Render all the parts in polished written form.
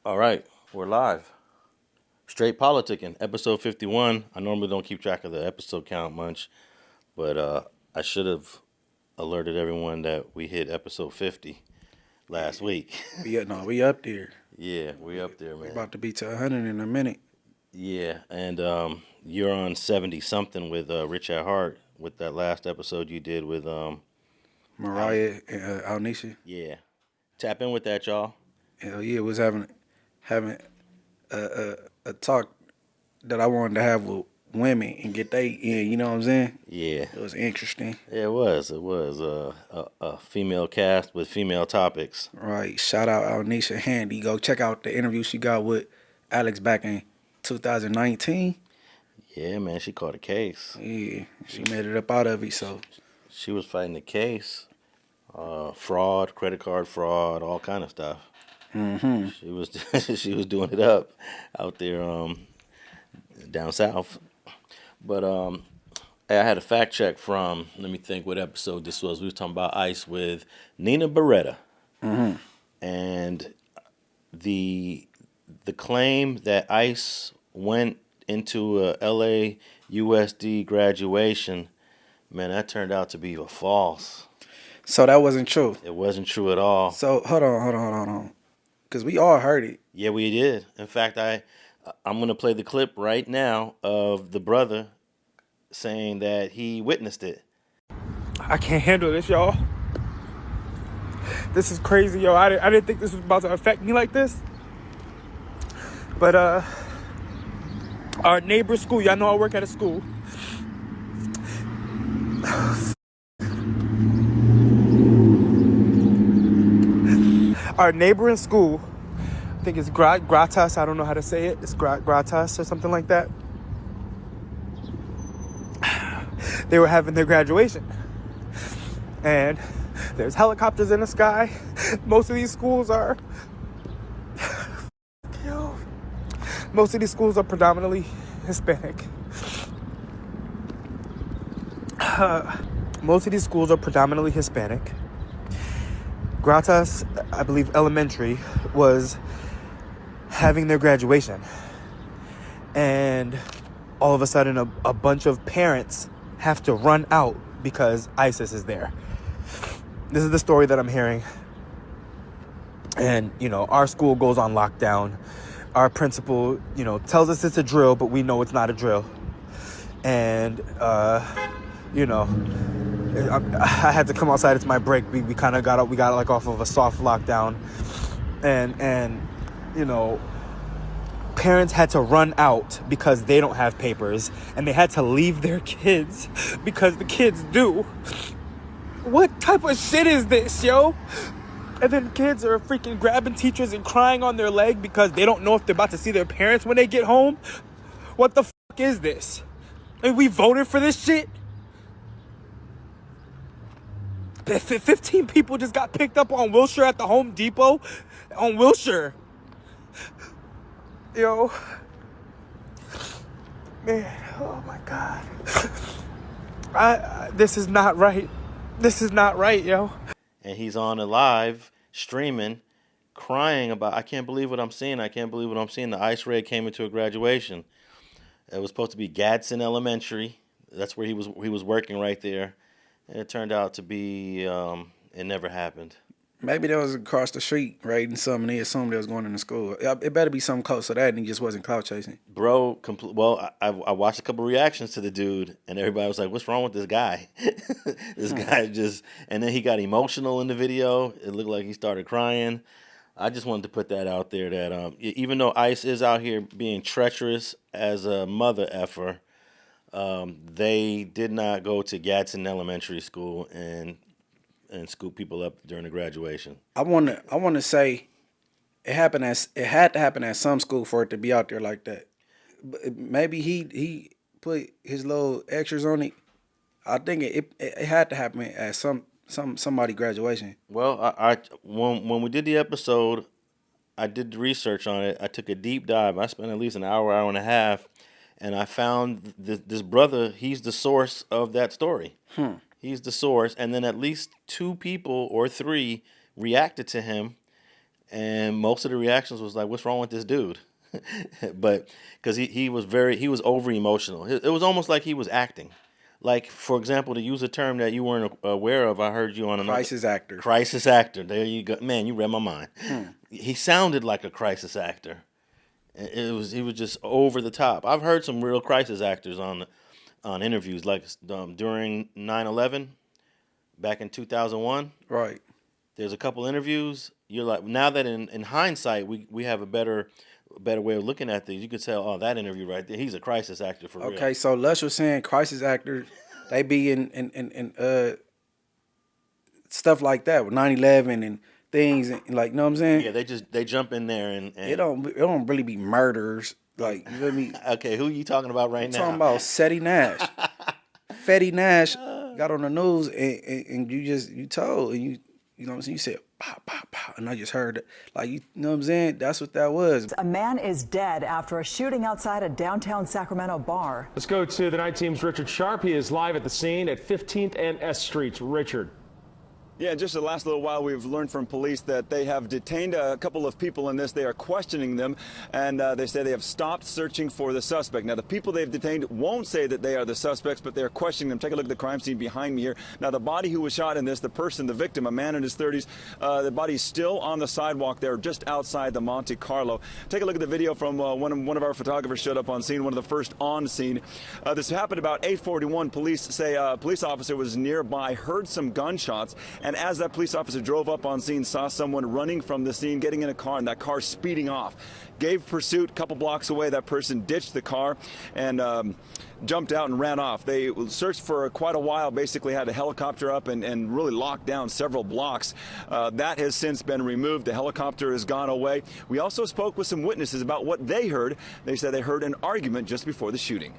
All right, we're live. Straight Politicking, episode 51. I normally don't keep track of the episode count much, but I should have alerted everyone that we hit episode 50 last week. We up there. Yeah, we up there, We're man. about to be to 100 in a minute. Yeah, and you're on 70-something with Rich at Heart with that last episode you did with Mariah and Alnisha. Yeah. Tap in with that, y'all. Hell yeah, was having a talk that I wanted to have with women and get they in. You know what I'm saying? Yeah. It was interesting. Yeah, it was. It was a female cast with female topics. Right. Shout out Alnisha Handy. Go check out the interview she got with Alex back in 2019. Yeah, man, she caught a case. Yeah, she made it up out of it. So She was fighting the case, fraud, credit card fraud, all kind of stuff. mm-hmm. She was she was doing it up out there down south. But I had a fact check from, let me think what episode this was. We was talking about ICE with Nina Beretta. Mm-hmm. And the claim that ICE went into a LA USD graduation, man, that turned out to be false. So that wasn't true. It wasn't true at all. So hold on. Because we all heard it. Yeah, we did. In fact, I'm going to play the clip right now of the brother saying that he witnessed it. I can't handle this, y'all. This is crazy, yo. I didn't think this was about to affect me like this. But our neighbor's school, y'all know I work at a school. Our neighboring school, I think it's Gratas, I don't know how to say it. It's Gratas or something like that. They were having their graduation. And there's helicopters in the sky. Most of these schools are predominantly Hispanic. Gratas, I believe elementary, was having their graduation. And all of a sudden a bunch of parents have to run out because ISIS is there. This is the story that I'm hearing. And, our school goes on lockdown. Our principal, tells us it's a drill, but we know it's not a drill. And, I had to come outside. It's my break. We kind of got off of a soft lockdown. And parents had to run out because they don't have papers. And they had to leave their kids because the kids do. What type of shit is this, yo? And then kids are freaking grabbing teachers and crying on their leg because they don't know if they're about to see their parents when they get home. What the fuck is this? And we voted for this shit? 15 people just got picked up on Wilshire at the Home Depot. On Wilshire. Yo. Man, oh my God. This is not right. This is not right, yo. And he's on a live streaming, crying about, I can't believe what I'm seeing. I can't believe what I'm seeing. The ICE raid came into a graduation. It was supposed to be Gadsden Elementary. That's where he was working right there. And it turned out to be, it never happened. Maybe they was across the street raiding something and they assumed they was going into school. It better be something close to that and he just wasn't clout chasing. Bro, I watched a couple reactions to the dude and everybody was like, what's wrong with this guy? This guy just, and then he got emotional in the video. It looked like he started crying. I just wanted to put that out there that even though ICE is out here being treacherous as a mother effer, they did not go to Gadsden Elementary School and scoop people up during the graduation. I want to say it had to happen at some school for it to be out there like that. Maybe he put his little extras on it. I think it had to happen at somebody graduation. Well, I when we did the episode, I did the research on it. I took a deep dive. I spent at least an hour and a half, and I found this brother. He's the source of that story. He's the source, and then at least 2 people or 3 reacted to him and most of the reactions was like, "What's wrong with this dude?" But because he was over emotional. It was almost like he was acting. Like, for example, to use a term that you weren't aware of, I heard you on another Crisis actor. Crisis actor. There you go, man. You read my mind. He sounded like a crisis actor. He was just over the top. I've heard some real crisis actors on interviews, like during 9/11, back in 2001. Right. There's a couple interviews. You're like, now that in hindsight we have a better way of looking at things. You could tell, oh, that interview right there, he's a crisis actor for real. Okay, so Lush was saying crisis actors, they be in stuff like that with 9/11 and things, and like, you know what I'm saying? Yeah, they jump in there and it don't really be murderers. Like, you feel me? Okay, who are you talking about right now? I'm talking about Ceddy Nash. Fetty Nash got on the news and you told, and you know what I'm saying? You said pow, pow, pow, and I just heard it. Like, you know what I'm saying? That's what that was. A man is dead after a shooting outside a downtown Sacramento bar. Let's go to the night team's Richard Sharp. He is live at the scene at 15th and S Streets. Richard. Yeah, just the last little while, we've learned from police that they have detained a couple of people in this. They are questioning them, and they say they have stopped searching for the suspect. Now, the people they've detained won't say that they are the suspects, but they are questioning them. Take a look at the crime scene behind me here. Now, the body who was shot in this, the person, the victim, a man in his 30s, the body's still on the sidewalk there, just outside the Monte Carlo. Take a look at the video from one of our photographers showed up on scene, one of the first on scene. This happened about 8:41. Police say a police officer was nearby, heard some gunshots, and as that police officer drove up on scene, saw someone running from the scene, getting in a car, and that car speeding off. Gave pursuit. A couple blocks away, that person ditched the car and jumped out and ran off. They searched for quite a while, basically had a helicopter up and really locked down several blocks. That has since been removed. The helicopter has gone away. We also spoke with some witnesses about what they heard. They said they heard an argument just before the shooting.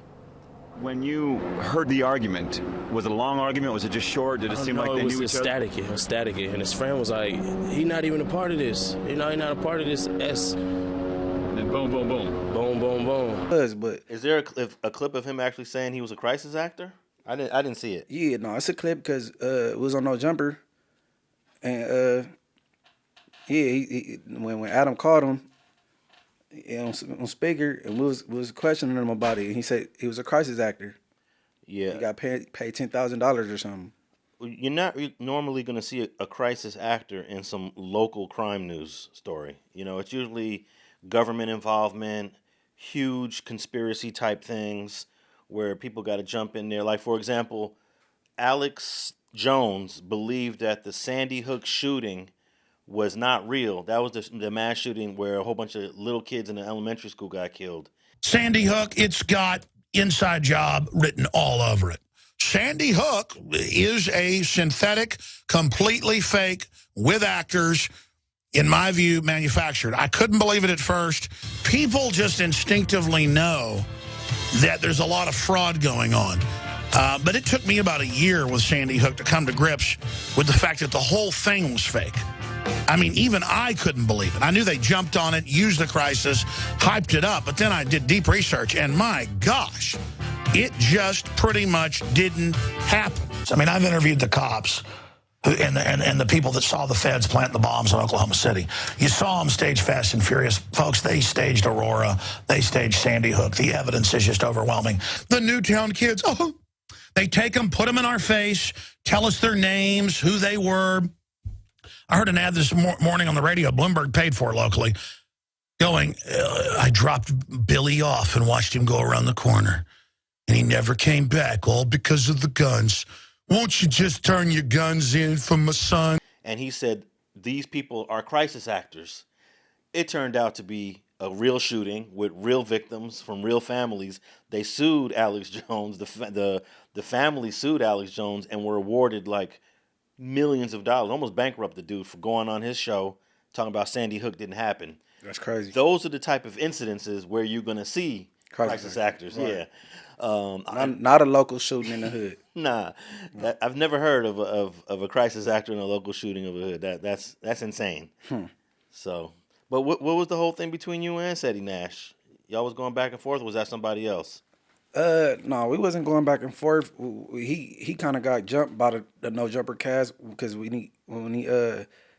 When you heard the argument, was it a long argument? Was it just short? Did it seem like they knew each other? It was static. And his friend was like, he not even a part of this. You know, he not a part of this. And boom, boom, boom. Boom, boom, boom. But is there a clip of him actually saying he was a crisis actor? I didn't see it. Yeah, no, it's a clip because it was on No Jumper. And, when Adam called him, on speaker, and we was questioning him about it, and he said he was a crisis actor. Yeah, he got paid $10,000 or something. You're not normally going to see a crisis actor in some local crime news story. You know, it's usually government involvement, huge conspiracy type things where people got to jump in there. Like, for example, Alex Jones believed that the Sandy Hook shooting was not real. That was the mass shooting where a whole bunch of little kids in an elementary school got killed. Sandy Hook, it's got inside job written all over it. Sandy Hook is a synthetic, completely fake, with actors, in my view, manufactured. I couldn't believe it at first. People just instinctively know that there's a lot of fraud going on. But it took me about a year with Sandy Hook to come to grips with the fact that the whole thing was fake. I mean, even I couldn't believe it. I knew they jumped on it, used the crisis, hyped it up, but then I did deep research, and my gosh, it just pretty much didn't happen. I mean, I've interviewed the cops and the people that saw the feds plant the bombs in Oklahoma City. You saw them stage Fast and Furious. Folks, they staged Aurora. They staged Sandy Hook. The evidence is just overwhelming. The Newtown kids, they take them, put them in our face, tell us their names, who they were. I heard an ad this morning on the radio, Bloomberg paid for locally, going, I dropped Billy off and watched him go around the corner, and he never came back, all because of the guns. Won't you just turn your guns in for my son? And he said, these people are crisis actors. It turned out to be a real shooting with real victims from real families. They sued Alex Jones. The family sued Alex Jones and were awarded like millions of dollars, almost bankrupt the dude for going on his show talking about Sandy Hook didn't happen. That's crazy. Those are the type of incidences where you're going to see crisis actors. Right. Yeah. Not a local shooting in the hood. Nah. I've never heard of a crisis actor in a local shooting of a hood. That's insane. So, but what was the whole thing between you and Ceddy Nash? Y'all was going back and forth, or was that somebody else? No, we wasn't going back and forth. He kind of got jumped by the No Jumper cast because when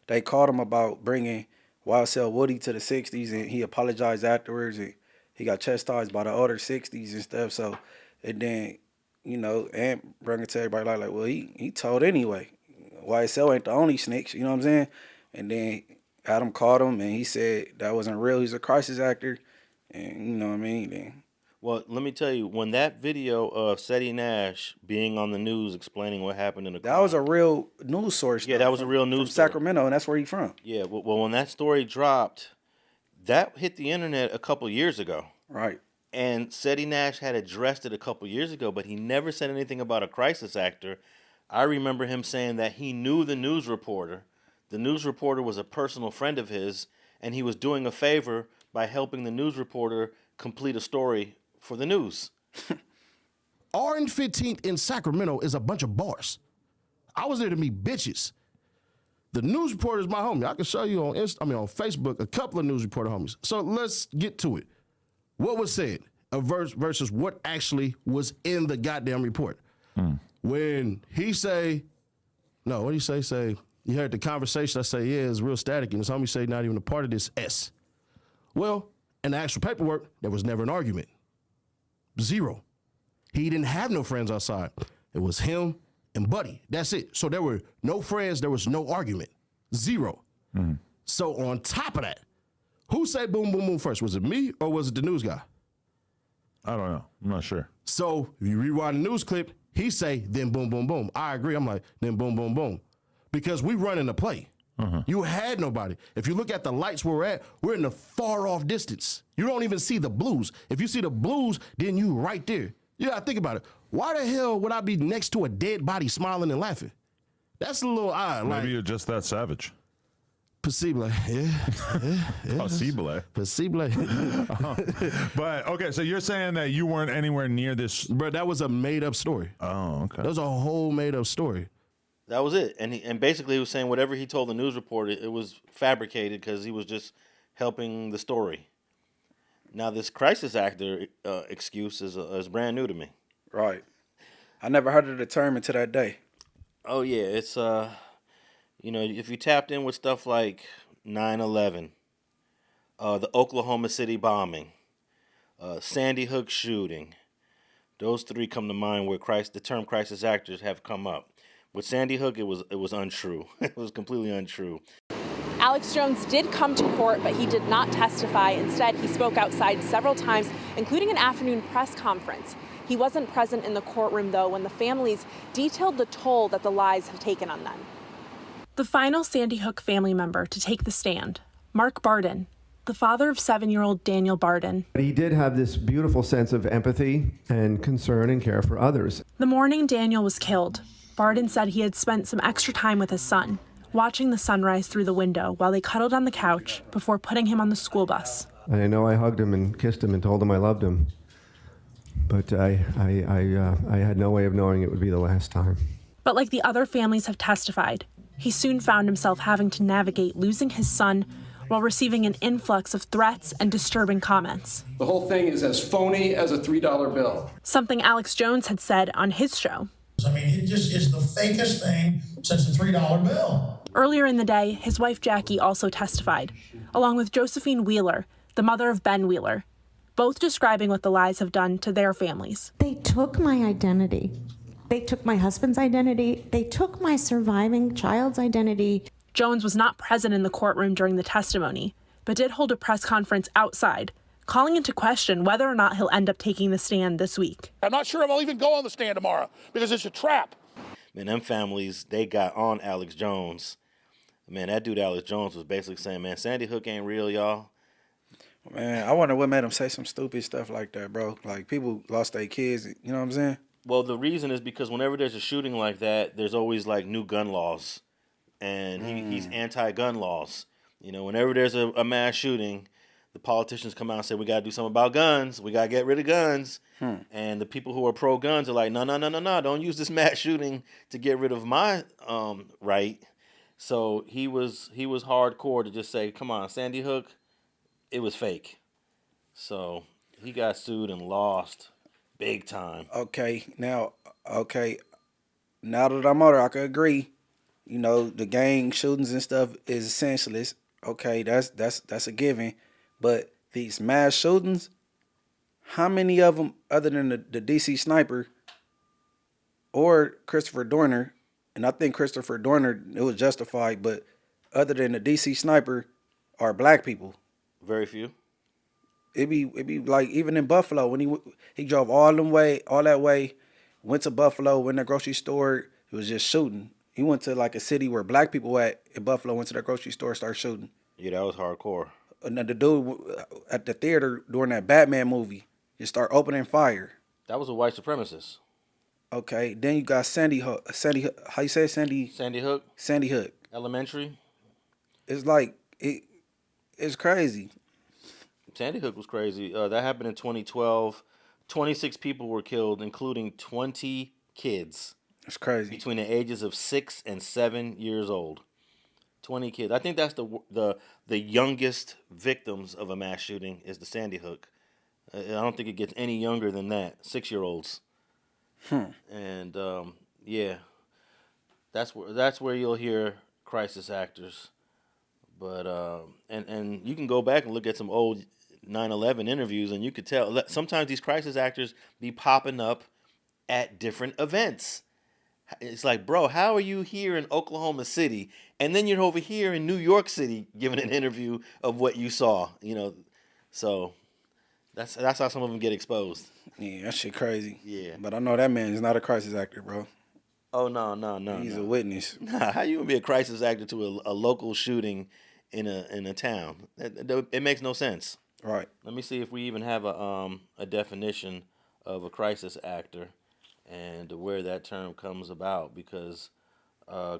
they called him about bringing YSL Woody to the 60s, and he apologized afterwards, and he got chastised by the other 60s and stuff. So, and then, you know, Ant brought it to everybody like, well, he told anyway. YSL ain't the only snitch, you know what I'm saying? And then Adam called him, and he said that wasn't real. He's a crisis actor, and you know what I mean? Then, Well, let me tell you, when that video of Ceddy Nash being on the news explaining what happened in the that was a real news source. Yeah, that was a real news from story. Sacramento, and that's where he's from. Yeah, well, when that story dropped, that hit the internet a couple years ago. Right. And Ceddy Nash had addressed it a couple years ago, but he never said anything about a crisis actor. I remember him saying that he knew the news reporter. The news reporter was a personal friend of his, and he was doing a favor by helping the news reporter complete a story for the news. Orange 15th in Sacramento is a bunch of bars. I was there to meet bitches. The news reporter is my homie. I can show you on on Facebook a couple of news reporter homies. So let's get to it. What was said versus what actually was in the goddamn report. When he say, no, what did he say? Say, you heard the conversation. I say, yeah, it's real static. And his homie say, not even a part of this S. Well, in the actual paperwork, there was never an argument. Zero. He didn't have no friends outside. It was him and Buddy. That's it. So there were no friends. There was no argument. Zero. So on top of that, who said boom, boom, boom first? Was it me or was it the news guy? I don't know. I'm not sure. So if you rewind the news clip, he say, then boom, boom, boom. I agree. I'm like, then boom, boom, boom. Because we running the play. You had nobody. If you look at the lights where we're at, we're in the far off distance. You don't even see the blues. If you see the blues, then you right there. You gotta think about it. Why the hell would I be next to a dead body smiling and laughing? That's a little odd. Maybe you're just that savage. Possible. Yeah. Possible. But, okay, so you're saying that you weren't anywhere near this. Bro, that was a made-up story. Oh, okay. That was a whole made-up story. That was it. And basically he was saying whatever he told the news reporter, it was fabricated because he was just helping the story. Now, this crisis actor excuse is brand new to me. Right. I never heard of the term until that day. Oh, yeah. It's, you know, if you tapped in with stuff like 9/11, the Oklahoma City bombing, Sandy Hook shooting, those three come to mind where the term crisis actors have come up. With Sandy Hook, it was untrue. It was completely untrue. Alex Jones did come to court, but he did not testify. Instead, he spoke outside several times, including an afternoon press conference. He wasn't present in the courtroom, though, when the families detailed the toll that the lies have taken on them. The final Sandy Hook family member to take the stand, Mark Barden, the father of 7-year-old Daniel Barden. He did have this beautiful sense of empathy and concern and care for others. The morning Daniel was killed, Barden said he had spent some extra time with his son, watching the sunrise through the window while they cuddled on the couch before putting him on the school bus. I know I hugged him and kissed him and told him I loved him, but I had no way of knowing it would be the last time. But like the other families have testified, he soon found himself having to navigate losing his son while receiving an influx of threats and disturbing comments. The whole thing is as phony as a $3 bill. Something Alex Jones had said on his show. I mean, it just is the fakest thing since the $3 bill. Earlier in the day, his wife Jackie also testified, along with Josephine Wheeler, the mother of Ben Wheeler, both describing what the lies have done to their families. They took my identity. They took my husband's identity. They took my surviving child's identity. Jones was not present in the courtroom during the testimony, but did hold a press conference outside, calling into question whether or not he'll end up taking the stand this week. I'm not sure if I'll even go on the stand tomorrow because it's a trap. Man, them families, they got on Alex Jones. Man, that dude Alex Jones was basically saying, man, Sandy Hook ain't real, y'all. Man, I wonder what made him say some stupid stuff like that, bro. Like, people lost their kids, you know what I'm saying? Well, the reason is because whenever there's a shooting like that, there's always, like, new gun laws. And he's anti-gun laws. You know, whenever there's a mass shooting, the politicians come out and say, we got to do something about guns. We got to get rid of guns. And the people who are pro-guns are like, no. Don't use this mass shooting to get rid of my right. So he was hardcore to just say, come on, Sandy Hook, it was fake. So he got sued and lost big time. Okay, now that I'm older, I can agree. You know, the gang shootings and stuff is senseless, Okay, that's a given. But these mass shootings, how many of them, other than the DC sniper or Christopher Dorner, and I think Christopher Dorner, it was justified, but other than the DC sniper, are black people? Very few. It be like even in Buffalo when he drove all that way, went to Buffalo, went to the grocery store, it was just shooting. He went to like a city where black people at in Buffalo, went to the grocery store, started shooting. Yeah, that was hardcore. And the dude at the theater during that Batman movie just start opening fire. That was a white supremacist. Okay, then you got Sandy Hook. How you say it? Sandy Hook. Sandy Hook. Elementary. It's like it's crazy. Sandy Hook was crazy. That happened in 2012. 26 people were killed, including 20 kids. That's crazy. Between the ages of 6 and 7 years old. 20 kids. I think that's the youngest victims of a mass shooting is the Sandy Hook. I don't think it gets any younger than that. 6-year-olds. And yeah, that's where you'll hear crisis actors. But and you can go back and look at some old 9/11 interviews, and you could tell that sometimes these crisis actors be popping up at different events. It's like, bro, how are you here in Oklahoma City, and then you're over here in New York City giving an interview of what you saw? You know, so that's how some of them get exposed. Yeah, that shit crazy. Yeah, but I know that man is not a crisis actor, bro. Oh no, he's a witness. Nah, how you gonna be a crisis actor to a local shooting in a town? It makes no sense. Right. Let me see if we even have a definition of a crisis actor and where that term comes about, because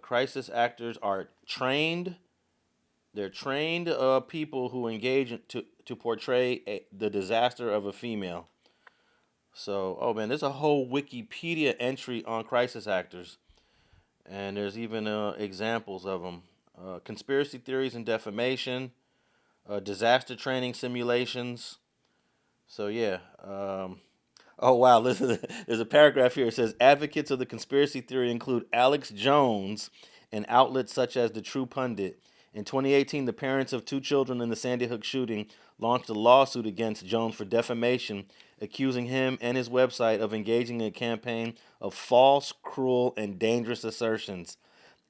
crisis actors are trained. They're trained people who engage to portray the disaster of a female. So, oh man, there's a whole Wikipedia entry on crisis actors, and there's even examples of them. Conspiracy theories and defamation, disaster training simulations. So yeah. Oh wow, listen, there's a paragraph here. It says advocates of the conspiracy theory include Alex Jones and outlets such as The True Pundit. In 2018, the parents of 2 children in the Sandy Hook shooting launched a lawsuit against Jones for defamation, accusing him and his website of engaging in a campaign of false, cruel, and dangerous assertions.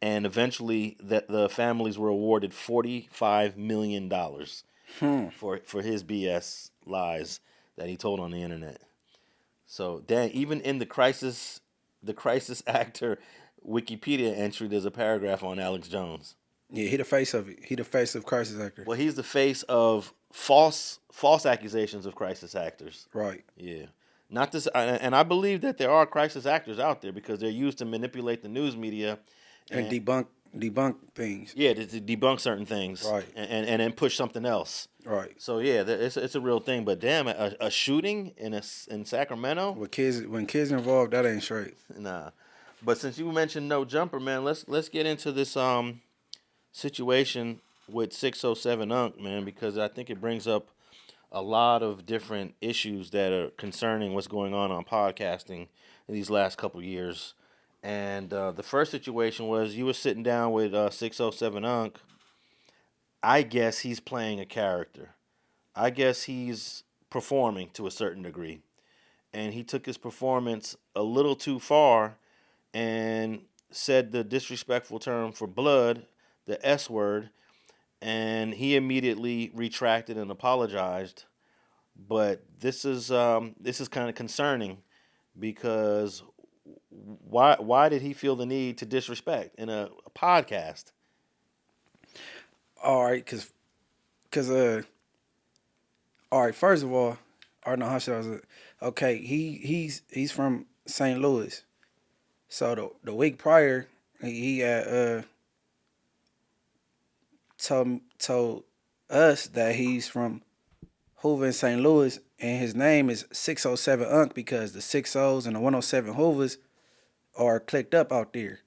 And eventually, the families were awarded $45 million for his BS lies that he told on the internet. So, dang, even in the crisis actor Wikipedia entry, there's a paragraph on Alex Jones. Yeah, he the face of it. He the face of crisis actor. Well, he's the face of false accusations of crisis actors. Right. Yeah. Not this, and I believe that there are crisis actors out there because they're used to manipulate the news media and debunk things. Yeah, to debunk certain things. Right. And then push something else. Right. So yeah, it's a real thing. But damn, a shooting in Sacramento. When kids involved, that ain't straight. Nah. But since you mentioned No Jumper, man, let's get into this situation with 607 Unc, man, because I think it brings up a lot of different issues that are concerning what's going on podcasting in these last couple years. And the first situation was you were sitting down with 607 Unc. I guess he's playing a character. I guess he's performing to a certain degree. And he took his performance a little too far and said the disrespectful term for blood, the S word, and he immediately retracted and apologized. But this is kind of concerning because why did he feel the need to disrespect in a podcast? All right, cause all right. First of all, I don't know how should I say. Okay, he's from St. Louis, so the week prior he had told us that he's from Hoover in St. Louis, and his name is 607 Unc because the 60s and the 107 Hoovers are clicked up out there.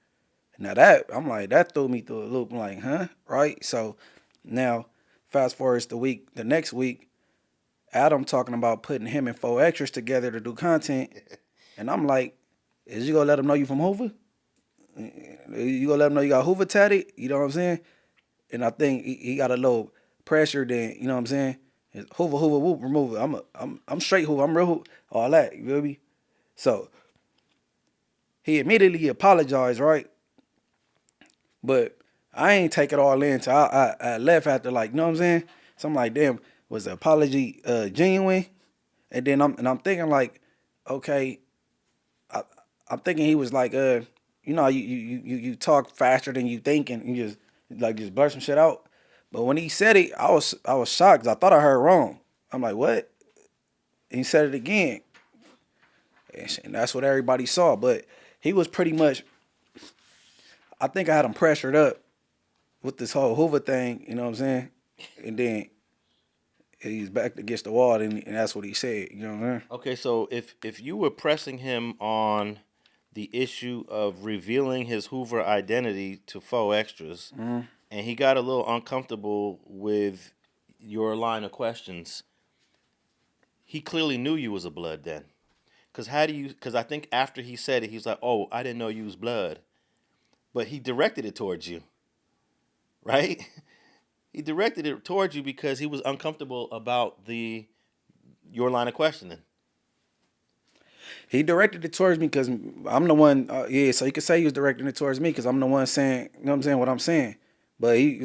Now that threw me through a loop. I'm like, huh? Right? So now fast forward the next week, Adam talking about putting him and 4 extras together to do content. And I'm like, is you gonna let him know you from Hoover? You gonna let him know you got Hoover tatted? You know what I'm saying? and I think he got a little pressure. Then you know what I'm saying? It's Hoover whoop remove it. I'm straight Hoover. I'm real Hoover. All that, you feel me? So he immediately apologized, right? But I ain't take it all in till I left after, like, you know what I'm saying? So I'm like, damn, was the apology genuine? And then I'm thinking like, okay, I'm thinking he was like, you know, you talk faster than you think, and you just blurt some shit out. But when he said it, I was shocked because I thought I heard wrong. I'm like, what? And he said it again, and that's what everybody saw. But he was pretty much, I think I had him pressured up with this whole Hoover thing, you know what I'm saying? And then he's back against the wall, and that's what he said, you know what I'm saying? Okay, so if you were pressing him on the issue of revealing his Hoover identity to faux extras, and he got a little uncomfortable with your line of questions, he clearly knew you was a blood then. Because I think after he said it, he was like, oh, I didn't know you was blood. But he directed it towards you, right? He directed it towards you because he was uncomfortable about your line of questioning. He directed it towards me because I'm the one, so you could say he was directing it towards me because I'm the one saying, you know what I'm saying, what I'm saying. But he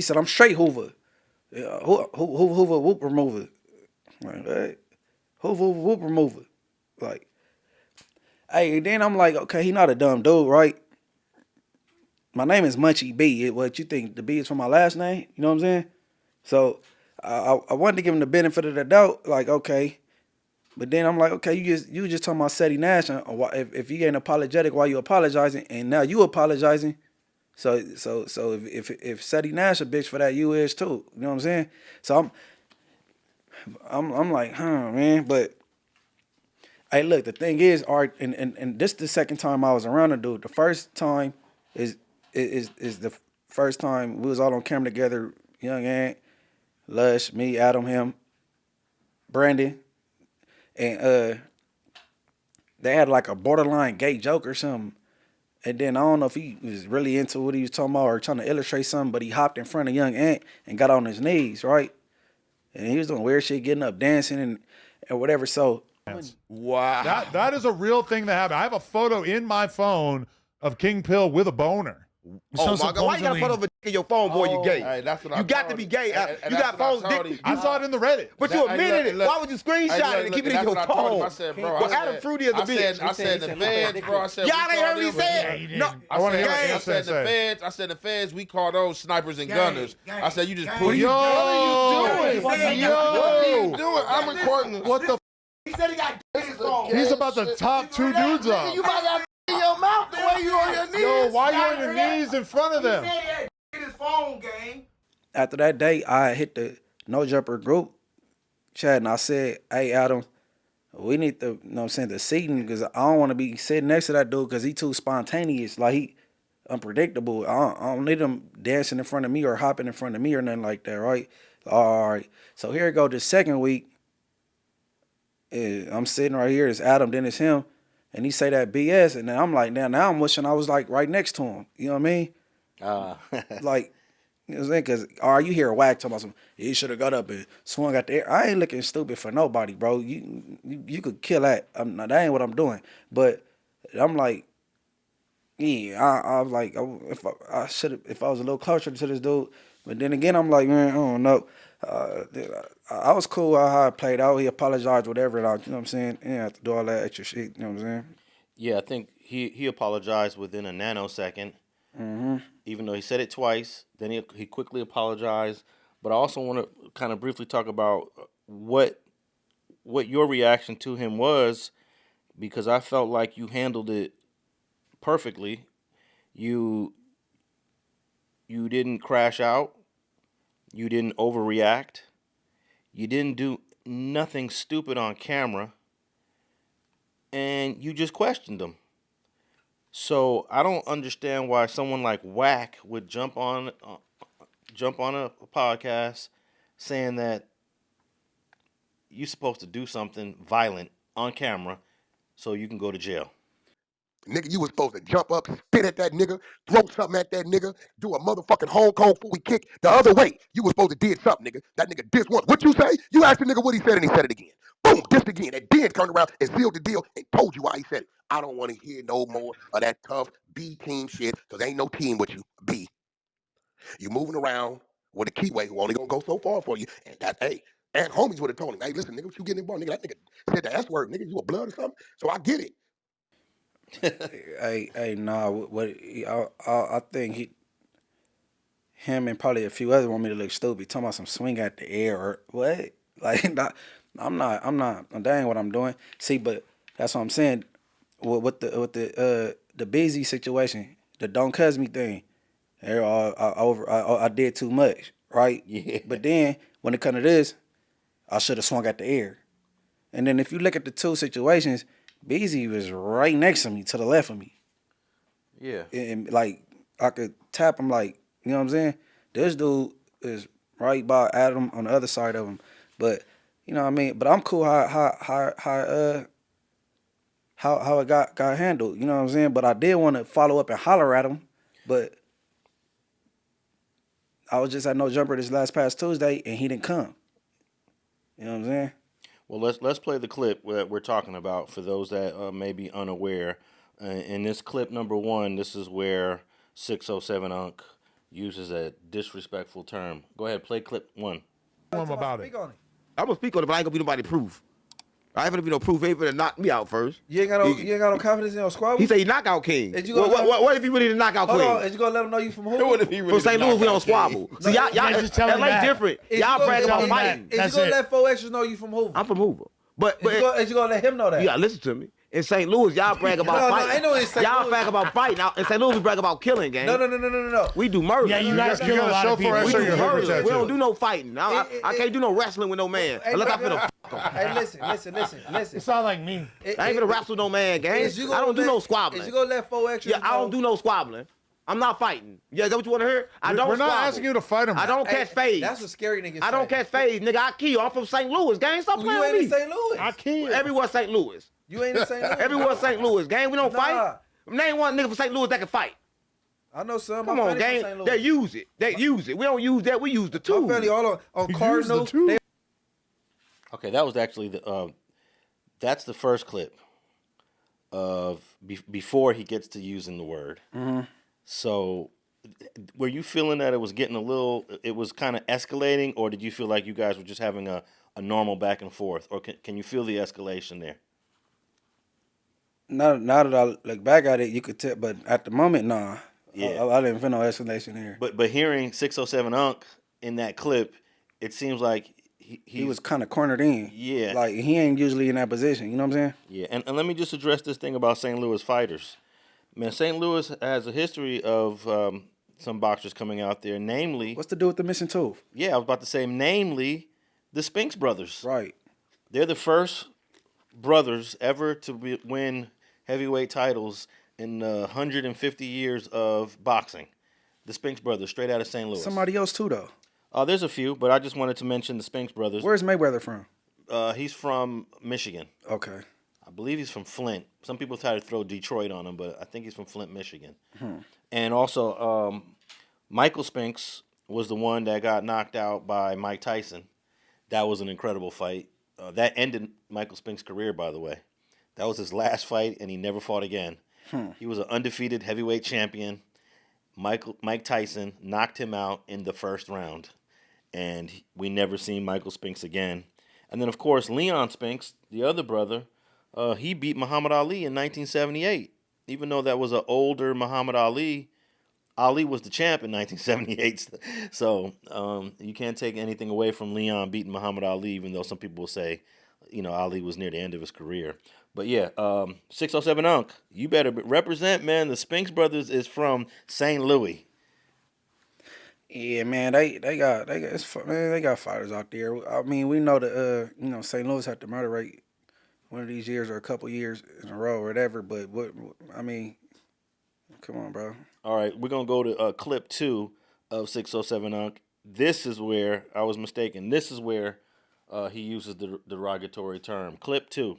said, I'm straight Hoover. Hoover whoop remover. Like, hey, Hoover whoop remover. Like, hey, then I'm like, okay, he not a dumb dude, right? My name is Munchie B. What you think, the B is from my last name? You know what I'm saying? So I wanted to give him the benefit of the doubt, like, okay. But then I'm like, okay, you just talking about Ceddy Nash. If you ain't apologetic, why you apologizing? And now you apologizing. So if Ceddy Nash a bitch for that, you is too. You know what I'm saying? So I'm like, man. But hey, look, the thing is, Art, and this is the second time I was around the dude. The first time is the first time we was all on camera together. Young Ant, Lush, me, Adam, him, Brandon. And they had like a borderline gay joke or something. And then I don't know if he was really into what he was talking about or trying to illustrate something, but he hopped in front of Young Ant and got on his knees, right? And he was doing weird shit, getting up, dancing and whatever. So Wow. That is a real thing that happened. I have a photo in my phone of King Pill with a boner. Oh my God! Why you gotta put over in your phone, boy? You gay? Hey, that's what you got to be gay. You got phones. I saw it in the Reddit. But you admitted it. Why would you screenshot it and keep it in your phone? I said, bro. Well, Adam Fruity is a bitch. I said the feds, bro. I said y'all ain't heard me say it. No, I said the feds. I said the feds. We call those snipers and gunners. I said you just put. Yo, what are you doing? I'm recording this. What the? He said he got He's about to top two dudes up. You about to in your mouth the way you on your knees. Yo, why you on your knees in front of them? His phone game. After that day, I hit the No Jumper group chat and I said, hey, Adam, we need to, you know what I'm saying, the seating because I don't want to be sitting next to that dude because he too spontaneous. Like, he unpredictable. I don't need him dancing in front of me or hopping in front of me or nothing like that, right? All right. So here we go. The second week, I'm sitting right here. It's Adam, then it's him. And he say that BS, and then I'm like, now I'm wishing I was like right next to him. You know what I mean? Like, you know what I'm saying? Because, you hear Wack talking about some, he should have got up and swung out the air. I ain't looking stupid for nobody, bro. You could kill that. That ain't what I'm doing. But I'm like, yeah, I was like, if I was a little closer to this dude. But then again, I'm like, man, I don't know. I was cool how it played out. He apologized, whatever. You know what I'm saying? He didn't have to do all that extra shit. You know what I'm saying? Yeah, I think he apologized within a nanosecond. Mm-hmm. Even though he said it twice, then he quickly apologized. But I also want to kind of briefly talk about what your reaction to him was, because I felt like you handled it perfectly. You didn't crash out. You didn't overreact. You didn't do nothing stupid on camera. And you just questioned them. So I don't understand why someone like Wack would jump on a podcast saying that you're supposed to do something violent on camera so you can go to jail. Nigga, you was supposed to jump up, spit at that nigga, throw something at that nigga, do a motherfucking Hong Kong Phooey kick the other way. You was supposed to did something, nigga. That nigga dissed once. What you say? You asked the nigga what he said, and he said it again. Boom, dissed again. And then turned around and sealed the deal and told you why he said it. I don't want to hear no more of that tough B team shit, because ain't no team with you. B. You moving around with a keyway who only gonna go so far for you. And that, hey, and homies would have told him, hey, listen, nigga, what you getting involved? Nigga, that nigga said the S word, nigga, you a blood or something? So I get it. Nah. I think him and probably a few others want me to look stupid. Talking about some swing at the air or what? Like, I'm not. That ain't what I'm doing. See, but that's what I'm saying. With the busy situation, the don't cuss me thing. I did too much, right? Yeah. But then when it comes to this, I should have swung at the air. And then if you look at the two situations, Beezy was right next to me, to the left of me. Yeah. And like I could tap him, like, you know what I'm saying? This dude is right by Adam on the other side of him. But you know what I mean? But I'm cool how it got handled, you know what I'm saying? But I did want to follow up and holler at him, but I was just at No Jumper this past Tuesday and he didn't come. You know what I'm saying? Well, let's play the clip that we're talking about for those that may be unaware. In this clip number 1, this is where 607 Unc uses a disrespectful term. Go ahead, play clip 1. Tell him about it. I'm gonna speak on it, but I ain't gonna be nobody proof. I ain't gonna be no proof. He ain't gonna knock me out first. You ain't got no confidence in your squad? He said he knockout king. What if he really the knockout hold queen? on, is you gonna let him know you from who? What if he really from St. Louis? We don't squabble. See, y'all LA different. Y'all brag about fighting. Is you gonna let 4 extras know you from Hoover? I'm from Hoover. But is you gonna let him know that? Yeah, listen to me. In St. Louis, y'all brag about fighting. I know in St. Y'all Louis. brag about fighting. Now, in St. Louis, we brag about killing, gang. No. We do murder. Yeah, you guys kill a lot of people. We do your murder. Hoover We don't do no fighting. I can't do no wrestling with no man. Unless I finna Hey, listen. It's all like me. I ain't gonna wrestle no man, gang. I don't do no squabbling. Is you gonna let 4 extras? Yeah, I don't do no squabbling. I'm not fighting. Yeah, is that what you want to hear? I don't We're not squabble. asking you to fight him. I don't catch fades. That's a scary nigga. I don't catch fades, nigga. I kill you. I'm from St. Louis, gang. Stop playing with me. You ain't in St. Louis. I kill. Everywhere St. Louis. You ain't in St. Louis. Everywhere St. Louis, gang. We don't fight. Name one nigga from St. Louis that can fight. I know some. Come on, gang. They use it. They use it. We don't use that. We use the tools. My family all on Cardinal. Okay, that was actually that's the first clip of before he gets to using the word. Mm-hmm. So, were you feeling that it was getting it was kind of escalating, or did you feel like you guys were just having a normal back and forth, or can you feel the escalation there? Now that I look back at it, you could tell, but at the moment, nah. Yeah. I didn't feel no escalation here. But hearing 607 Unc in that clip, it seems like he was kind of cornered in. Yeah. Like, he ain't usually in that position. You know what I'm saying? Yeah, and let me just address this thing about St. Louis fighters. Man, St. Louis has a history of some boxers coming out there, namely... What's to do with the missing tooth? Yeah, I was about to say, namely, the Spinks brothers. Right. They're the first brothers ever to win heavyweight titles in 150 years of boxing. The Spinks brothers, straight out of St. Louis. Somebody else, too, though. There's a few, but I just wanted to mention the Spinks brothers. Where's Mayweather from? He's from Michigan. Okay. I believe he's from Flint. Some people try to throw Detroit on him, but I think he's from Flint, Michigan. And also, Michael Spinks was the one that got knocked out by Mike Tyson. That was an incredible fight. That ended Michael Spinks' career, by the way. That was his last fight, and he never fought again. He was an undefeated heavyweight champion. Mike Tyson knocked him out in the first round, and we never seen Michael Spinks again. And then, of course, Leon Spinks, the other brother, he beat Muhammad Ali in 1978. Even though that was an older Muhammad Ali, Ali was the champ in 1978. So you can't take anything away from Leon beating Muhammad Ali, even though some people will say, Ali was near the end of his career. But yeah, 607 Unc, you better represent, man. The Spinks brothers is from St. Louis. Yeah, man, they got fighters out there. I mean, we know that St. Louis had the murder rate one of these years or a couple years in a row or whatever. But come on, bro. All right, we're gonna go to clip 2 of 607 Unc. This is where I was mistaken. This is where he uses the derogatory term. Clip 2.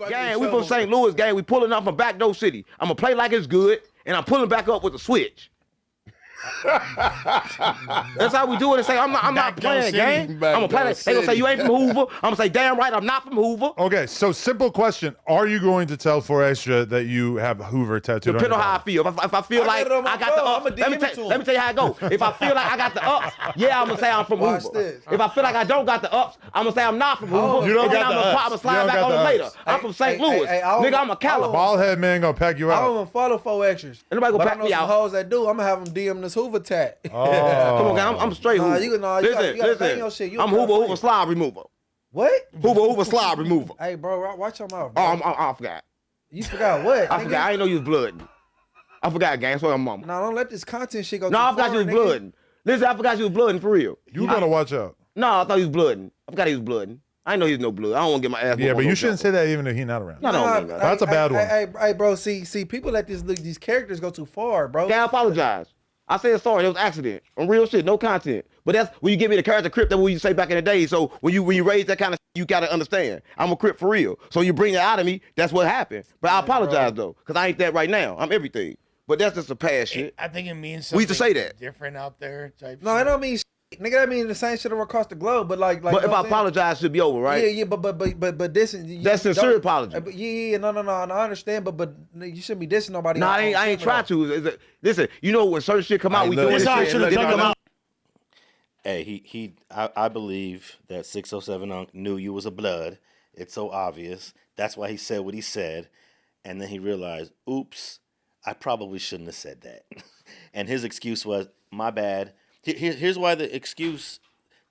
Gang, we from St. Louis, gang. We pulling up from Backdoor City. I'm gonna play like it's good, and I'm pulling back up with a switch. That's how we do it. And say I'm not playing, gang. I'm gonna play. They gonna say you ain't from Hoover. I'm gonna say damn right I'm not from Hoover. Okay, so simple question: are you going to tell 4 Extra that you have Hoover tattooed? Depending on how I feel. If I feel like I got the ups, let me tell you how it go. If I feel like I got the ups, yeah, I'm gonna say I'm from Hoover. If I feel like I don't got the ups, I'm gonna say I'm not from Hoover. You don't got the ups. I'm gonna slide back on it later. I'm from St. Louis, nigga. I'm a Caliber. Bald head man gonna pack you I out. don't even follow 4 Extras. Anybody gonna But I pack know me some out? hoes that do. I'm gonna have them DM this Hoover tat. Come on, gang. I'm straight Hoover. You Listen. your shit. You I'm Hoover slide remover. What? Hoover slide remover. Hey, bro, watch your mouth. Oh, Bro. I forgot. You forgot what? I forgot. I didn't know you was blooding. I forgot, gang. That's what I'm mama. No, don't let this content shit go. No, too I forgot far, you was nigga. blooding. Listen, I forgot you was blooding for real. You gotta watch out. No, I thought he was blooding. I forgot he was blooding. I didn't know he was no blood. I don't want to get my ass. Yeah, but you shouldn't say that even if he's not around. No. That's a bad one. Hey, bro. See, people let these characters go too far, bro. Yeah, I apologize. I said sorry. It was an accident. On real shit, no content. But that's when you give me the character Crip that we used to say back in the day. So when you raise that kind of shit, you gotta understand. I'm a Crip for real. So you bring it out of me, that's what happened. But I apologize though, because I ain't that right now. I'm everything. But that's just a past shit. I think it means something we used to say that. different out there. Type No, it don't mean shit. Nigga, that mean the same shit across the globe, but like. But if I apologize, it should be over, right? Yeah, but this is that's sincere apology. Yeah, no, I understand, but you shouldn't be dissing nobody. No, I ain't try to. Listen, you know when certain shit come out, we doing this shit. And come out. Hey, I believe that 607 Unc knew you was a blood. It's so obvious. That's why he said what he said, and then he realized, oops, I probably shouldn't have said that. And his excuse was, my bad. Here's why the excuse,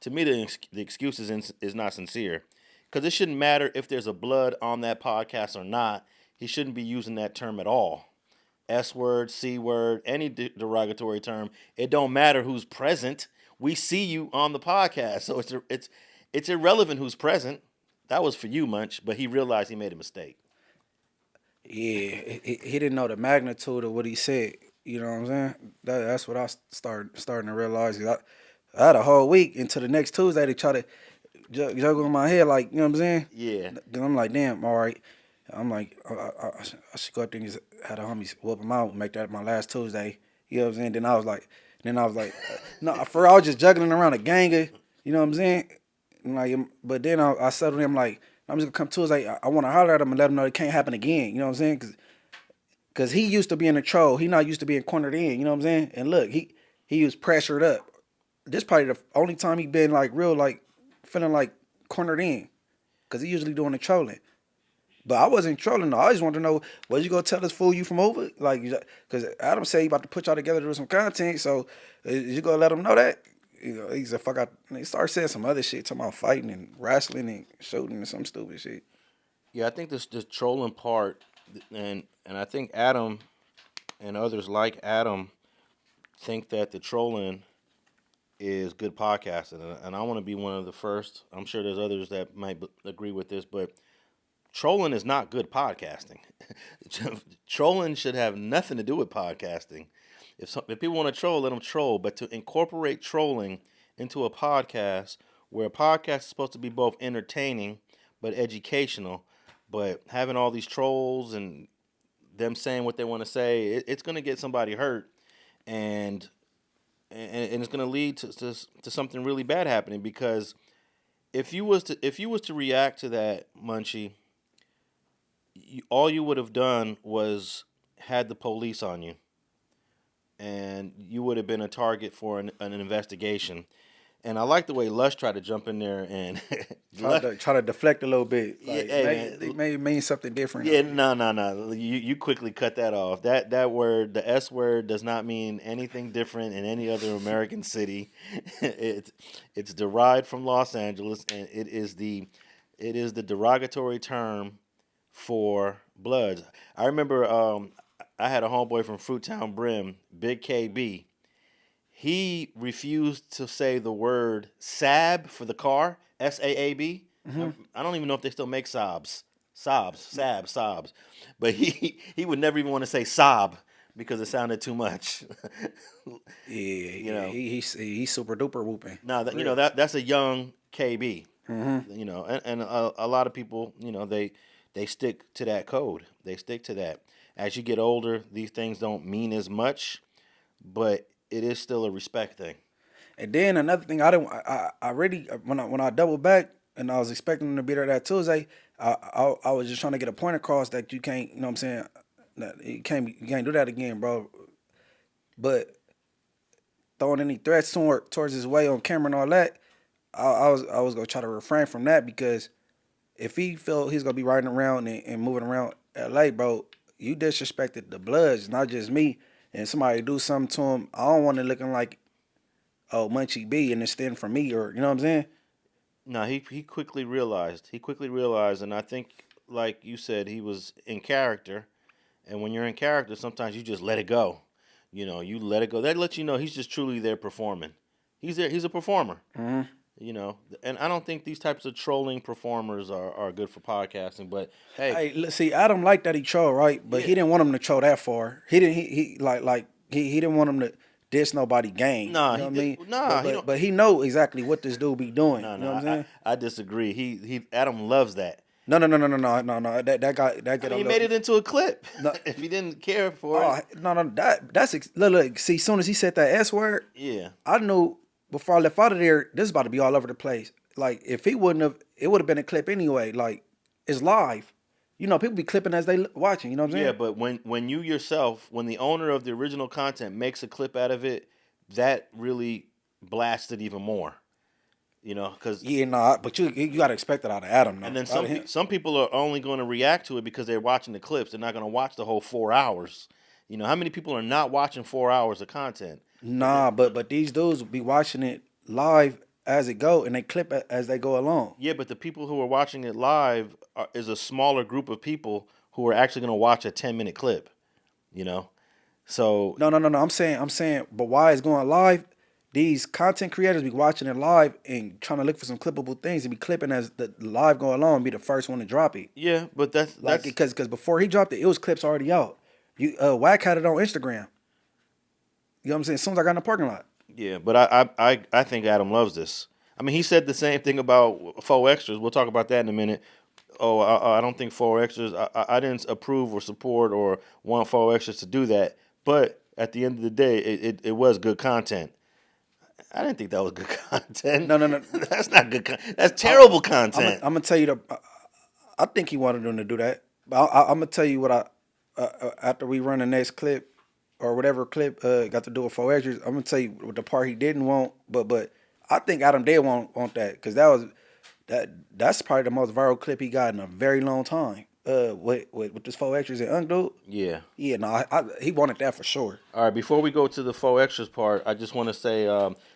to me, the excuse is not sincere. Because it shouldn't matter if there's a blood on that podcast or not. He shouldn't be using that term at all. S word, C word, any derogatory term. It don't matter who's present. We see you on the podcast. So it's irrelevant who's present. That was for you, Munch, but he realized he made a mistake. Yeah, he didn't know the magnitude of what he said. You know what I'm saying? That's what I starting to realize. I had a whole week until the next Tuesday to try to juggle in my head, like, you know what I'm saying? Yeah. Then I'm like, damn, all right. I'm like, I should go up there and just have the homies whoop them out, make that my last Tuesday. You know what I'm saying? Then I was like, no, for real, I was just juggling around a ganger. You know what I'm saying? And like, but then I settled in, I'm like, I'm just gonna come Tuesday. I want to holler at him and let him know it can't happen again. You know what I'm saying? Because he used to be in a troll. He not used to being cornered in. You know what I'm saying? And look, he was pressured up. This probably the only time he been like real, like feeling like cornered in. Because he usually doing the trolling. But I wasn't trolling though. I just wanted to know, was you gonna tell this fool you from over? Like, because Adam said he about to put y'all together to do some content. So is you gonna let him know that? You know, he said, fuck out. He started saying some other shit, talking about fighting and wrestling and shooting and some stupid shit. Yeah, I think this trolling part, and I think Adam and others like Adam think that the trolling is good podcasting, and I want to be one of the first. I'm sure there's others that might agree with this, but trolling is not good podcasting. Trolling should have nothing to do with podcasting. If people want to troll, let them troll. But to incorporate trolling into a podcast, where a podcast is supposed to be both entertaining but educational, but having all these trolls and them saying what they want to say, it's going to get somebody hurt, and it's going to lead to something really bad happening. Because if you was to react to that, Munchie, all you would have done was had the police on you, and you would have been a target for an investigation. And I like the way Lush tried to jump in there and try to deflect a little bit. Like, yeah, maybe mean something different. Yeah, no. You quickly cut that off. That word, the S word, does not mean anything different in any other American city. It's derived from Los Angeles, and it is the derogatory term for Bloods. I remember I had a homeboy from Fruittown Brim, Big KB. He refused to say the word Saab for the car, Saab. Mm-hmm. I don't even know if they still make Saabs. Saabs. But he would never even want to say Saab because it sounded too much. Yeah, he's super duper whooping. No, that's a young KB. Mm-hmm. And a lot of people, they stick to that code. They stick to that. As you get older, these things don't mean as much, but it is still a respect thing. And then another thing, I really when I doubled back and I was expecting them to be there that Tuesday, I was just trying to get a point across that you can't, you know what I'm saying, that you can't do that again, bro. But throwing any threats towards his way on camera and all that, I was gonna try to refrain from that, because if he felt he's gonna be riding around and moving around LA, bro, you disrespected the Bloods, not just me. And somebody do something to him, I don't want it looking like, oh, Munchie B and extend from me, or you know what I'm saying? No, he quickly realized. He quickly realized, and I think, like you said, he was in character. And when you're in character, sometimes you just let it go. You know, you let it go. That lets you know he's just truly there performing. He's there. He's a performer. Mm-hmm. You know, and I don't think these types of trolling performers are good for podcasting. But hey, let's see, Adam liked that he trolled, right? But he didn't want him to troll that far. He didn't. He didn't want him to diss nobody gang. Nah, you know he what I mean? nah, but he know exactly what this dude be doing. No, you know what I'm saying? I disagree. He Adam loves that. No. That guy. He made it into a clip. No. If he didn't care for it. No. That's look. See, as soon as he said that S word, yeah, I knew before I left out of there, this is about to be all over the place. Like, if he wouldn't have, it would have been a clip anyway. Like, it's live. You know, people be clipping as they watching. You know what I'm saying? Yeah, but when you yourself, when the owner of the original content makes a clip out of it, that really blasts it even more. You know, because but you got to expect it out of Adam. Though. And then some people are only going to react to it because they're watching the clips. They're not going to watch the whole 4 hours. You know, how many people are not watching 4 hours of content? Nah, but these dudes be watching it live as it go, and they clip it as they go along. Yeah, but the people who are watching it live is a smaller group of people who are actually going to watch a 10-minute clip. You know, so no. I'm saying, but why it's going live? These content creators be watching it live and trying to look for some clippable things and be clipping as the live go along, be the first one to drop it. Yeah, but that's because before he dropped it, it was clips already out. Wack had it on Instagram. You know what I'm saying? As soon as I got in the parking lot. Yeah, but I think Adam loves this. I mean, he said the same thing about faux extras. We'll talk about that in a minute. Oh, I don't think faux extras. I didn't approve or support or want faux extras to do that. But at the end of the day, it was good content. I didn't think that was good content. No. That's not good content. That's terrible content. I'm gonna tell you I think he wanted them to do that. But I'm gonna tell you what after we run the next clip or whatever clip got to do with faux extras. I'm gonna tell you what the part he didn't want. But I think Adam did want that, because that's probably the most viral clip he got in a very long time. With this faux extras and Unc dude. Yeah. Yeah, no, he wanted that for sure. All right, before we go to the faux extras part, I just want to say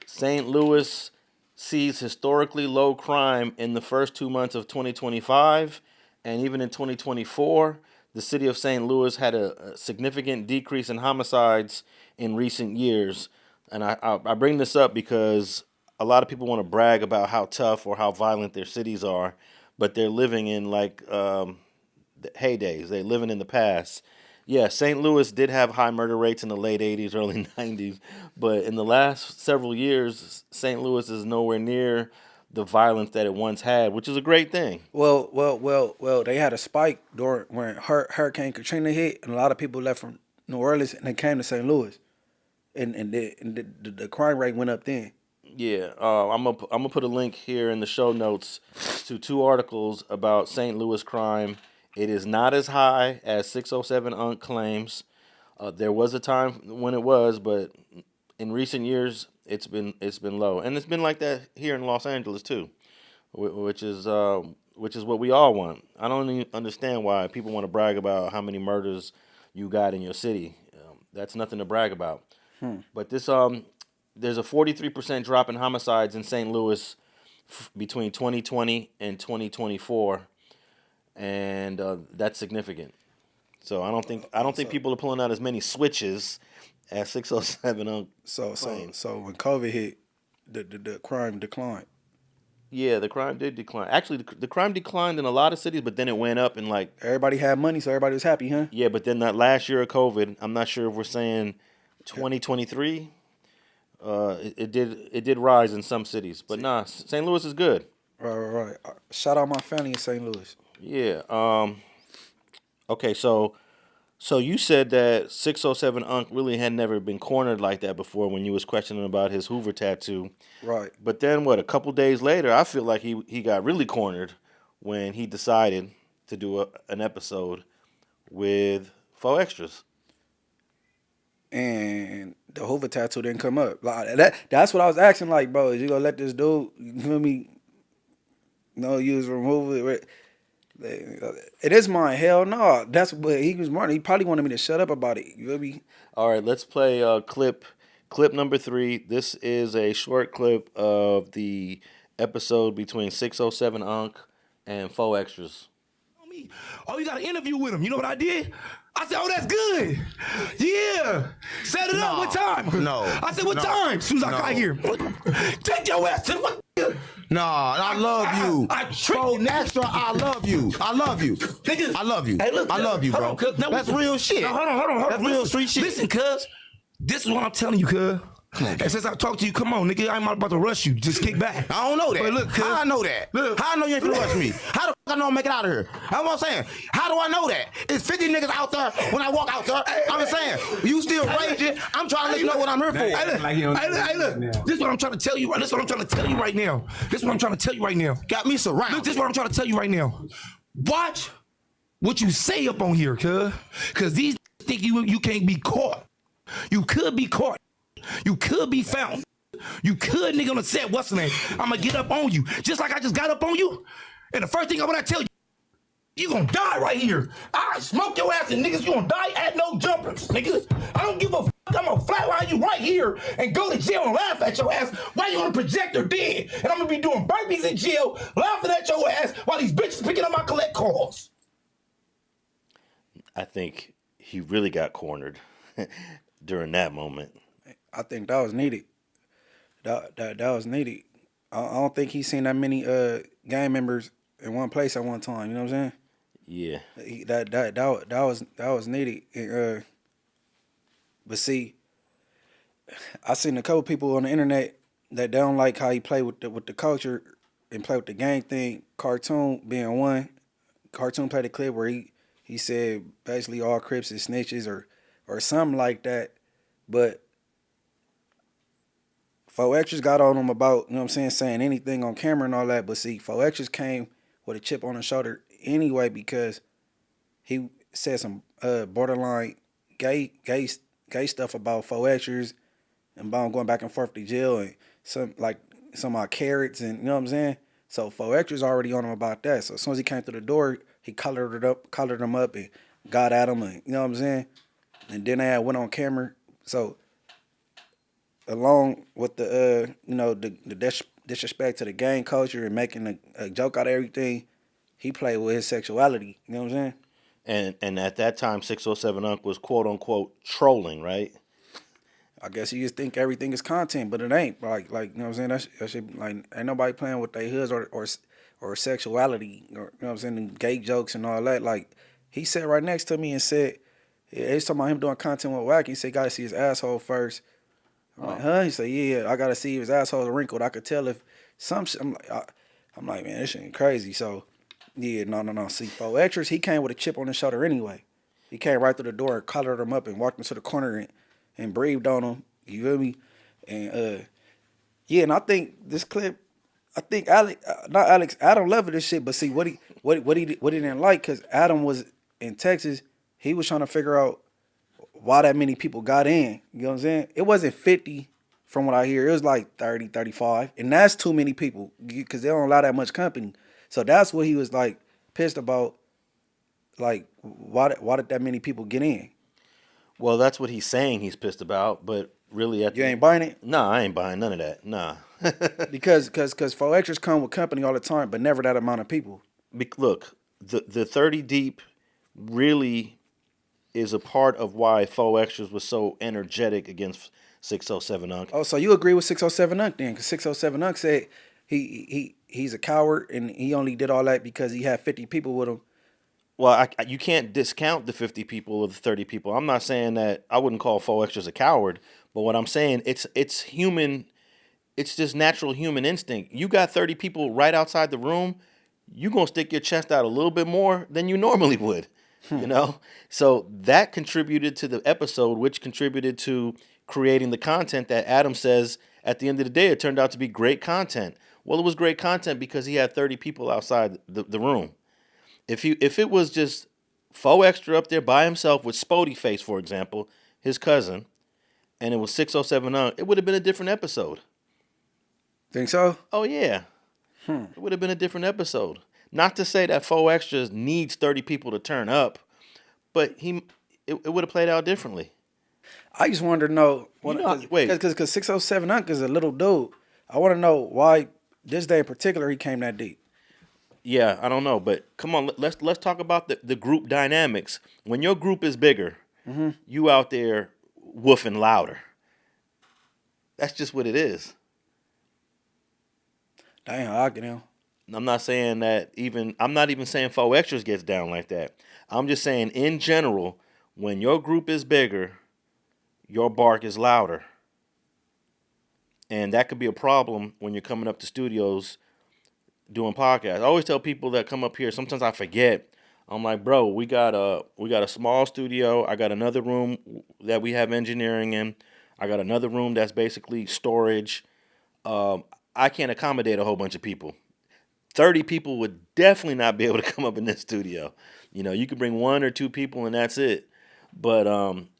St. Louis sees historically low crime in the first 2 months of 2025, and even in 2024, the city of St. Louis had a significant decrease in homicides in recent years. And I bring this up because a lot of people want to brag about how tough or how violent their cities are, but they're living in like heydays. They're living in the past. Yeah, St. Louis did have high murder rates in the late 80s, early 90s, but in the last several years, St. Louis is nowhere near the violence that it once had, which is a great thing. Well, they had a spike during when Hurricane Katrina hit, and a lot of people left from New Orleans and they came to St. Louis, and the crime rate went up then. Yeah, I'm gonna put a link here in the show notes to 2 articles about St. Louis crime. It is not as high as 607 Unc claims. There was a time when it was, but in recent years it's been low, and it's been like that here in Los Angeles too, which is what we all want. I don't even understand why people want to brag about how many murders you got in your city. That's nothing to brag about. But this there's a 43% drop in homicides in St. Louis between 2020 and 2024. And that's significant. So I don't think people are pulling out as many switches as 607. So when COVID hit, the crime declined. Yeah, the crime did decline. Actually, the crime declined in a lot of cities, but then it went up, and like everybody had money, so everybody was happy, huh? Yeah, but then that last year of COVID, I'm not sure if we're saying 2023. It did rise in some cities, but nah, St. Louis is good. Right. Shout out my family in St. Louis. Yeah. Okay, so you said that 607 Unc really had never been cornered like that before when you was questioning about his Hoover tattoo. Right. But then a couple days later, I feel like he got really cornered when he decided to do an episode with 4 extras. And the Hoover tattoo didn't come up. Like that's what I was asking. Like, bro, is you gonna let this dude, you feel me, use from Hoover? It is mine. Hell no. That's what he was running. He probably wanted me to shut up about it. You feel me? All right, let's play clip number 3. This is a short clip of the episode between 607 Unc and 4 extras. Oh, you got an interview with him. You know what I did? I said, oh, that's good. Yeah. Set it up. What time? No. I said, what time? As soon as I got here. Take your ass to the Nah, I love you. So extra, I love you. I love you. Nigga, I love you. Hey, look, I love you, bro. hold on, cuz. That's real shit. No, hold on. That's real street shit. Listen, cuz. This is what I'm telling you, cuz. And since I talked to you, come on, nigga. I'm not about to rush you. Just kick back. I don't know that. But look, cuz. How I know that? Look. How I know you ain't finna rush me? How the fuck I know I'm make it out of here? That's what I'm saying. How do I know that? It's 50 niggas out there when I walk out there. I'm just saying, you still raging. I'm trying to let you know what I'm here for. Hey, look. This is what I'm trying to tell you. This is what I'm trying to tell you right now. This is what I'm trying to tell you right now. Got me surrounded. Look, this is what I'm trying to tell you right now. Watch what you say up on here, cuz. Cause these think you can't be caught. You could be caught. You could be found. You could, nigga, on the set, what's the name? I'm gonna get up on you. Just like I just got up on you. And the first thing I'm gonna tell you, you gonna die right here. I smoke your ass and niggas, you gonna die at no jumpers, niggas. I don't give a fuck. I'm gonna flatline you right here and go to jail and laugh at your ass while you on the projector dead. And I'm gonna be doing burpees in jail, laughing at your ass while these bitches picking up my collect calls. I think he really got cornered during that moment. I think that was needed. That was needed. I don't think he's seen that many gang members in one place at one time. You know what I'm saying? Yeah. That was needed. But see, I seen a couple people on the internet that they don't like how he played with the culture and play with the gang thing. Cartoon being one. Cartoon played a clip where he said basically all Crips is snitches or something like that. But 4 extras got on him about, you know what I'm saying anything on camera and all that. But see, 4 extras came with a chip on his shoulder anyway because he said some borderline gay stuff about 4 extras and about him going back and forth to jail and some about carrots and you know what I'm saying. So 4 extras already on him about that. So as soon as he came through the door, he collared him up and got at him and you know what I'm saying. And then they went on camera. So along with the the disrespect to the gang culture and making a joke out of everything, he played with his sexuality. You know what I'm saying? And at that time, 607 Unc was quote unquote trolling, right? I guess you just think everything is content, but it ain't. Like you know what I'm saying? That shit, like ain't nobody playing with their hoods or sexuality or you know what I'm saying, gay jokes and all that. Like he sat right next to me and said, he's talking about him doing content with Wack. He said, "Gotta see his asshole first." I'm like, huh? He said, yeah, I gotta see if his asshole is wrinkled. I could tell if some shit. I'm like, man, this shit ain't crazy. So, yeah, no. See, 4 extras, he came with a chip on his shoulder anyway. He came right through the door and collared him up and walked him to the corner and breathed on him. You feel me? And yeah, and I think this clip, Adam loved this shit. But see, what he didn't like, because Adam was in Texas, he was trying to figure out why that many people got in. You know what I'm saying? It wasn't 50 from what I hear. It was like 30, 35. And that's too many people because they don't allow that much company. So that's what he was like pissed about. Like, why did that many people get in? Well, that's what he's saying he's pissed about. But really, you ain't buying it? No, I ain't buying none of that. Nah. because 4 extras come with company all the time, but never that amount of people. Look, the 30 deep really is a part of why 4 extras was so energetic against 607 Unc. Oh, so you agree with 607 Unc then? Because 607 Unc said he's a coward and he only did all that because he had 50 people with him. Well, you can't discount the 50 people or the 30 people. I'm not saying that I wouldn't call 4 extras a coward, but what I'm saying, it's human. It's just natural human instinct. You got 30 people right outside the room. you're going to stick your chest out a little bit more than you normally would, you know? So that contributed to the episode, which contributed to creating the content that Adam says at the end of the day, it turned out to be great content. Well, it was great content because he had 30 people outside the room. If it was just faux extra up there by himself with Spody Face, for example, his cousin, and it was 607 Unc, it would have been a different episode. Think so? Oh, yeah. It would have been a different episode. Not to say that faux extras needs 30 people to turn up, but it would have played out differently. I just wanted to know, because 607 Unc is a little dude. I want to know why this day in particular he came that deep. Yeah, I don't know, but come on, let's talk about the group dynamics. When your group is bigger, you out there woofing louder. That's just what it is. Damn, I get him. I'm not saying that I'm not even saying faux extras gets down like that. I'm just saying in general, when your group is bigger, your bark is louder. And that could be a problem when you're coming up to studios doing podcasts. I always tell people that come up here, sometimes I forget. I'm like, bro, we got a small studio. I got another room that we have engineering in. I got another room that's basically storage. I can't accommodate a whole bunch of people. 30 people would definitely not be able to come up in this studio. You know, you could bring 1 or 2 people and that's it. But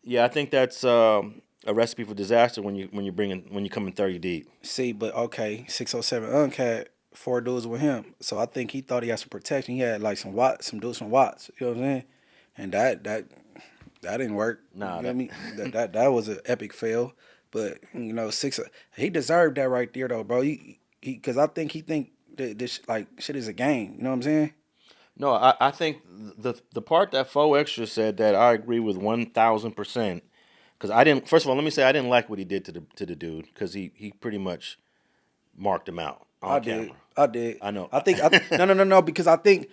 yeah, I think that's a recipe for disaster when you come in 30 deep. See, but okay, 607 Unc had 4 dudes with him, so I think he thought he had some protection. He had like some dudes from Watts. You know what I'm saying? And that didn't work. Nah, you know what I mean? that was an epic fail. But you know, he deserved that right there though, bro. He because I think he think that this like shit is a game. You know what I'm saying? No, I think the part that faux extra said that I agree with 1,000%. Because I didn't. First of all, let me say I didn't like what he did to the dude because he pretty much marked him out on camera. I did. I know. I think no, because I think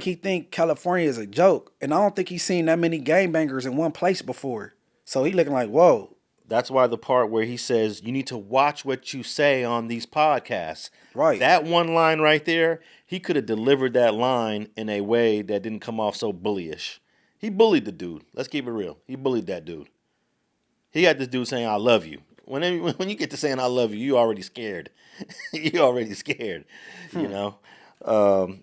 he think California is a joke, and I don't think he's seen that many gangbangers in one place before. So he looking like, whoa. That's why the part where he says you need to watch what you say on these podcasts. Right. That one line right there, he could have delivered that line in a way that didn't come off so bullyish. He bullied the dude. Let's keep it real. He bullied that dude. He had this dude saying, I love you. When you get to saying I love you, you already scared. You already scared, you know.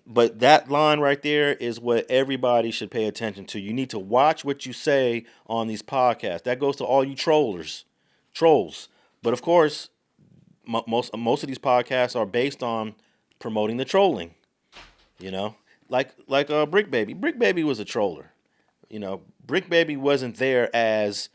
But that line right there is what everybody should pay attention to. You need to watch what you say on these podcasts. That goes to all you trolls. But of course, most of these podcasts are based on promoting the trolling. You know, like Brick Baby. Brick Baby was a troller. You know, Brick Baby wasn't there as.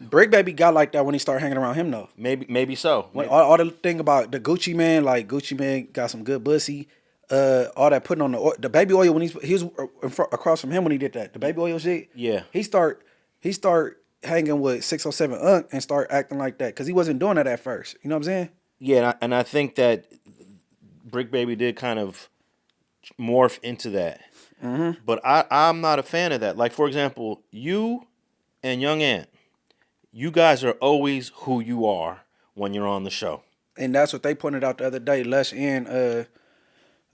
Brick Baby got like that when he started hanging around him though. Maybe so. When all the thing about the Gucci Man, like Gucci Man got some good pussy. All that putting on the baby oil when he was across from him when he did that. The baby oil shit. Yeah. He start hanging with 607 Unc and start acting like that because he wasn't doing that at first. You know what I'm saying? Yeah, and I think that Brick Baby did kind of morph into that. Mm-hmm. But I'm not a fan of that. Like, for example, you and Young Ant, you guys are always who you are when you're on the show. And that's what they pointed out the other day, Lush and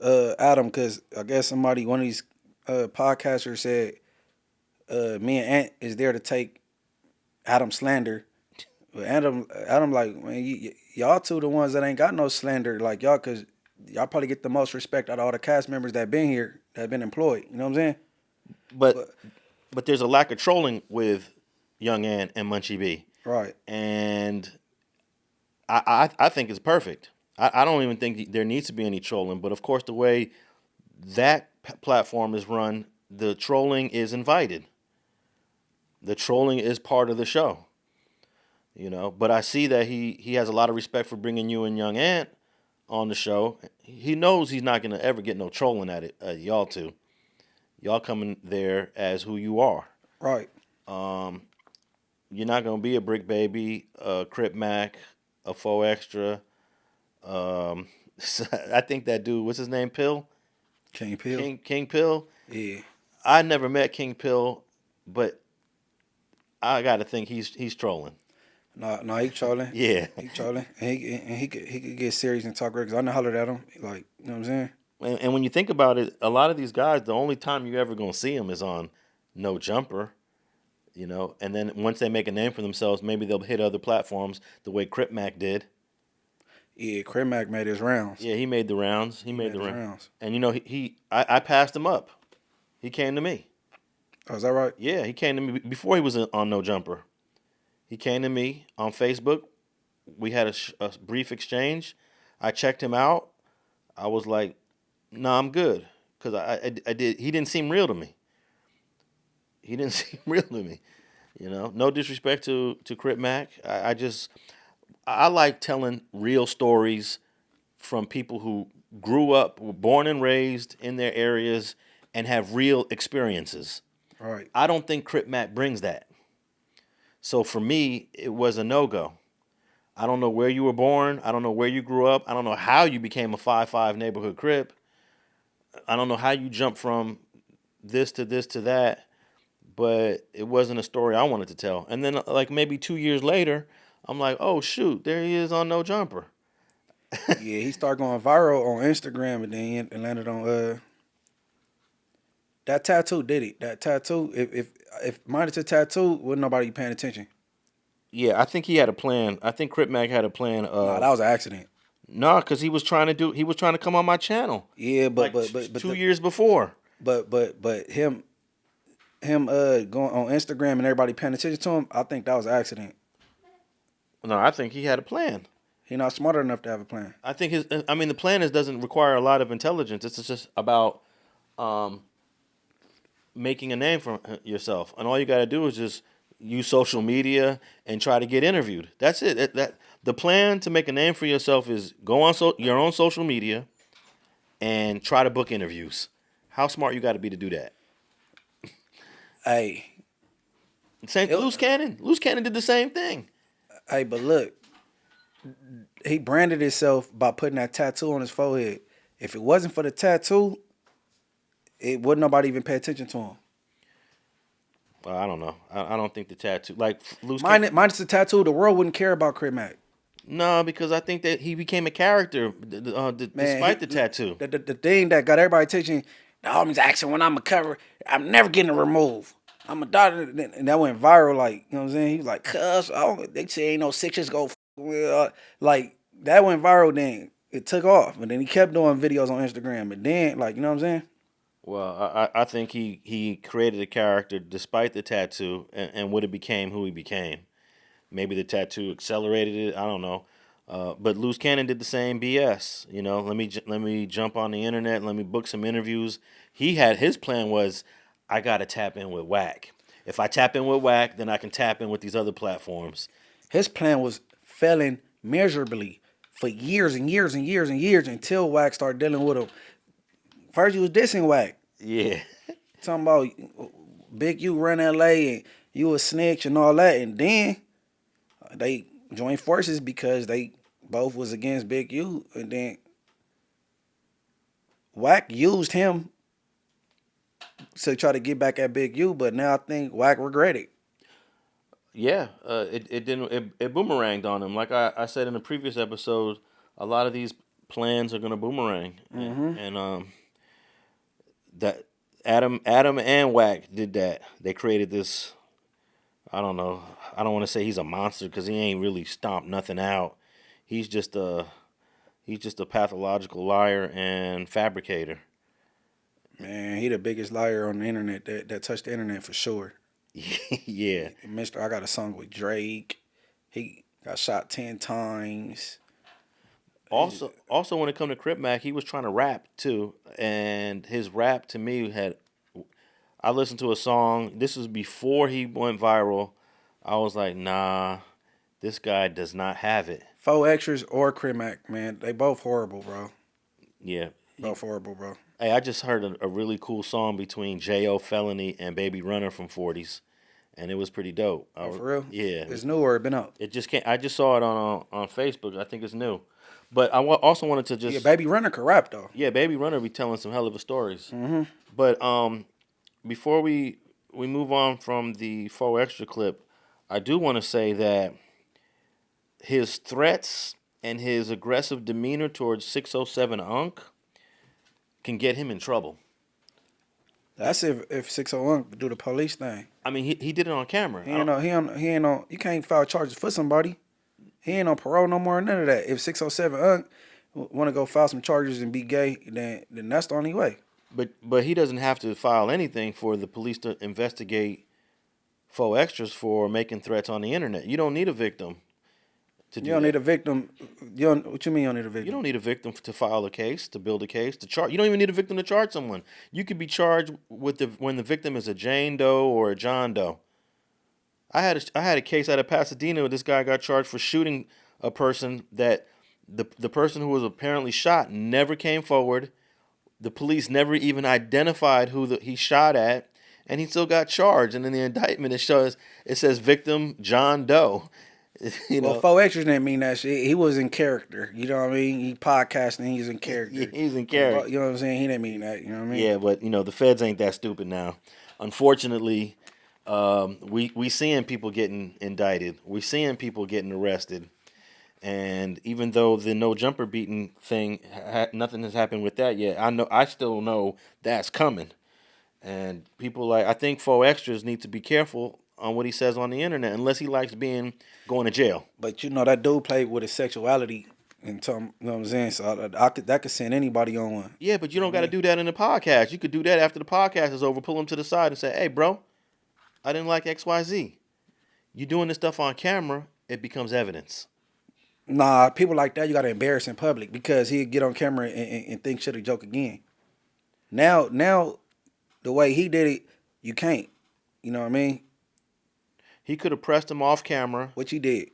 Adam, because I guess one of these podcasters said me and Ant is there to take Adam's slander. But Adam like, man, y'all two the ones that ain't got no slander like y'all, because y'all probably get the most respect out of all the cast members that been here, that been employed. You know what I'm saying? But there's a lack of trolling with Young Ant and Munchie B. Right. And I think it's perfect. I don't even think there needs to be any trolling. But of course, the way that platform is run, the trolling is invited. The trolling is part of the show. You know, but I see that he has a lot of respect for bringing you and Young Ant on the show. He knows he's not going to ever get no trolling at it, y'all two. Y'all coming there as who you are. Right. You're not going to be a Brick Baby, a Crip Mac, a faux extra. I think that dude, what's his name, Pill? King Pill. King Pill? Yeah. I never met King Pill, but I got to think he's trolling. No, he trolling. Yeah. He trolling. And he could get serious and talk real, because I know hollered at him. Like, you know what I'm saying? And when you think about it, a lot of these guys, the only time you're ever gonna see them is on No Jumper, you know. And then once they make a name for themselves, maybe they'll hit other platforms the way Crip Mac did. Yeah, Crip Mac made his rounds. Yeah, he made the rounds. He made the rounds. And you know, I passed him up. He came to me. Oh, is that right? Yeah, he came to me before he was on No Jumper. He came to me on Facebook. We had a brief exchange. I checked him out. I was like, "Nah, I'm good," because I did. He didn't seem real to me. He didn't seem real to me. You know, no disrespect to Crip Mac. I like telling real stories from people who grew up, were born and raised in their areas, and have real experiences. Right. I don't think Crip Mac brings that. So for me, it was a no-go. I don't know where you were born. I don't know where you grew up. I don't know how you became a 5'5" neighborhood Crip. I don't know how you jumped from this to that, but it wasn't a story I wanted to tell. And then like maybe 2 years later, I'm like, oh shoot, there he is on No Jumper. Yeah, he started going viral on Instagram, and then it landed on that tattoo. Did it? That tattoo. If minus a tattoo, wouldn't nobody paying attention. Yeah, I think he had a plan. I think Crip Mac had a plan. Nah, that was an accident. No, because he was trying to come on my channel. Yeah, but 2 years before. But him going on Instagram and everybody paying attention to him, I think that was an accident. No, I think he had a plan. He's not smart enough to have a plan. I think the plan doesn't require a lot of intelligence. It's just about making a name for yourself. And all you got to do is just use social media and try to get interviewed. That's it. The plan to make a name for yourself is go on your own social media and try to book interviews. How smart you got to be to do that? Hey. Luce Cannon. Luce Cannon did the same thing. Hey, but look. He branded himself by putting that tattoo on his forehead. If it wasn't for the tattoo, it wouldn't nobody even pay attention to him. Well, I don't know. I don't think the tattoo, like Luce minus the tattoo, the world wouldn't care about Crip Mac. No, because I think that he became a character despite the tattoo. The thing that got everybody attention, the homies asking when I'm a cover, I'm never getting a remove. I'm a daughter, and that went viral. Like, you know what I'm saying? He was like, "Cuz, they say ain't no sixes go." Like that went viral. Then it took off, but then he kept doing videos on Instagram. But then, like, you know what I'm saying? Well, I think he created a character despite the tattoo and would have became who he became. Maybe the tattoo accelerated it. I don't know. But Luce Cannon did the same BS. You know, let me jump on the internet. Let me book some interviews. His plan was, I got to tap in with Wack. If I tap in with Wack, then I can tap in with these other platforms. His plan was failing miserably for years and years and years and years until Wack started dealing with him. First, he was dissing Wack. Yeah. Talking about Big U run LA and you a snitch and all that. And then they joined forces because they both was against Big U. And then Wack used him to try to get back at Big U. But now I think Wack regretted. Yeah, it boomeranged on him. Like I said in the previous episode, a lot of these plans are gonna boomerang. Mm-hmm. And that Adam and Wack did that. They created this. I don't know. I don't want to say he's a monster because he ain't really stomped nothing out. He's just a pathological liar and fabricator. Man, he the biggest liar on the internet that touched the internet for sure. Yeah. I got a song with Drake. He got shot 10 times. Also, when it come to Crip Mac, he was trying to rap too, and his rap to me I listened to a song. This was before he went viral. I was like, nah, this guy does not have it. 4 Extras or Crip Mac, man, they both horrible, bro. Yeah, both horrible, bro. Hey, I just heard a really cool song between J.O. Felony and Baby Runner from 40s, and it was pretty dope. Oh, for real? Yeah, it's new or it been out? It just can't. I just saw it on Facebook. I think it's new. But I also wanted to just... Baby Runner could rap, though. Yeah, Baby Runner be telling some hell of a stories. Mm-hmm. But before we move on from the 4 Extra clip, I do want to say that his threats and his aggressive demeanor towards 607 Unc can get him in trouble. That's if 601 do the police thing. I mean, he did it on camera. He ain't on. You can't file charges for somebody. He ain't on parole no more. None of that. If 607 want to go file some charges and be gay, then that's the only way. But he doesn't have to file anything for the police to investigate faux extras for making threats on the internet. You don't need a victim to do You don't that. need a victim. What you mean you don't need a victim? You don't need a victim to file a case, to build a case, to charge. You don't even need a victim to charge someone. You could be charged with when the victim is a Jane Doe or a John Doe. I had a case out of Pasadena where this guy got charged for shooting a person that the person who was apparently shot never came forward. The police never even identified who he shot at, and he still got charged. And in the indictment, it says victim John Doe. You know, Well, faux extras didn't mean that shit. He was in character. You know what I mean? He podcasting. He's in character. He's in character. You know what I'm saying? He didn't mean that. You know what I mean? Yeah, but the feds ain't that stupid now. Unfortunately, we seeing people getting indicted. We seeing people getting arrested. And even though the no jumper beating thing, nothing has happened with that yet. I still know that's coming. And people I think faux extras need to be careful on what he says on the internet, unless he likes going to jail. But that dude played with his sexuality, and you know what I'm saying. So that could send anybody on one. Yeah, but you don't got to do that in the podcast. You could do that after the podcast is over. Pull him to the side and say, "Hey, bro, I didn't like XYZ. You doing this stuff on camera, it becomes evidence." Nah, people like that you got to embarrass in public because he'd get on camera and think shit a joke again. Now, the way he did it, you can't. You know what I mean? He could have pressed him off camera. Which he did.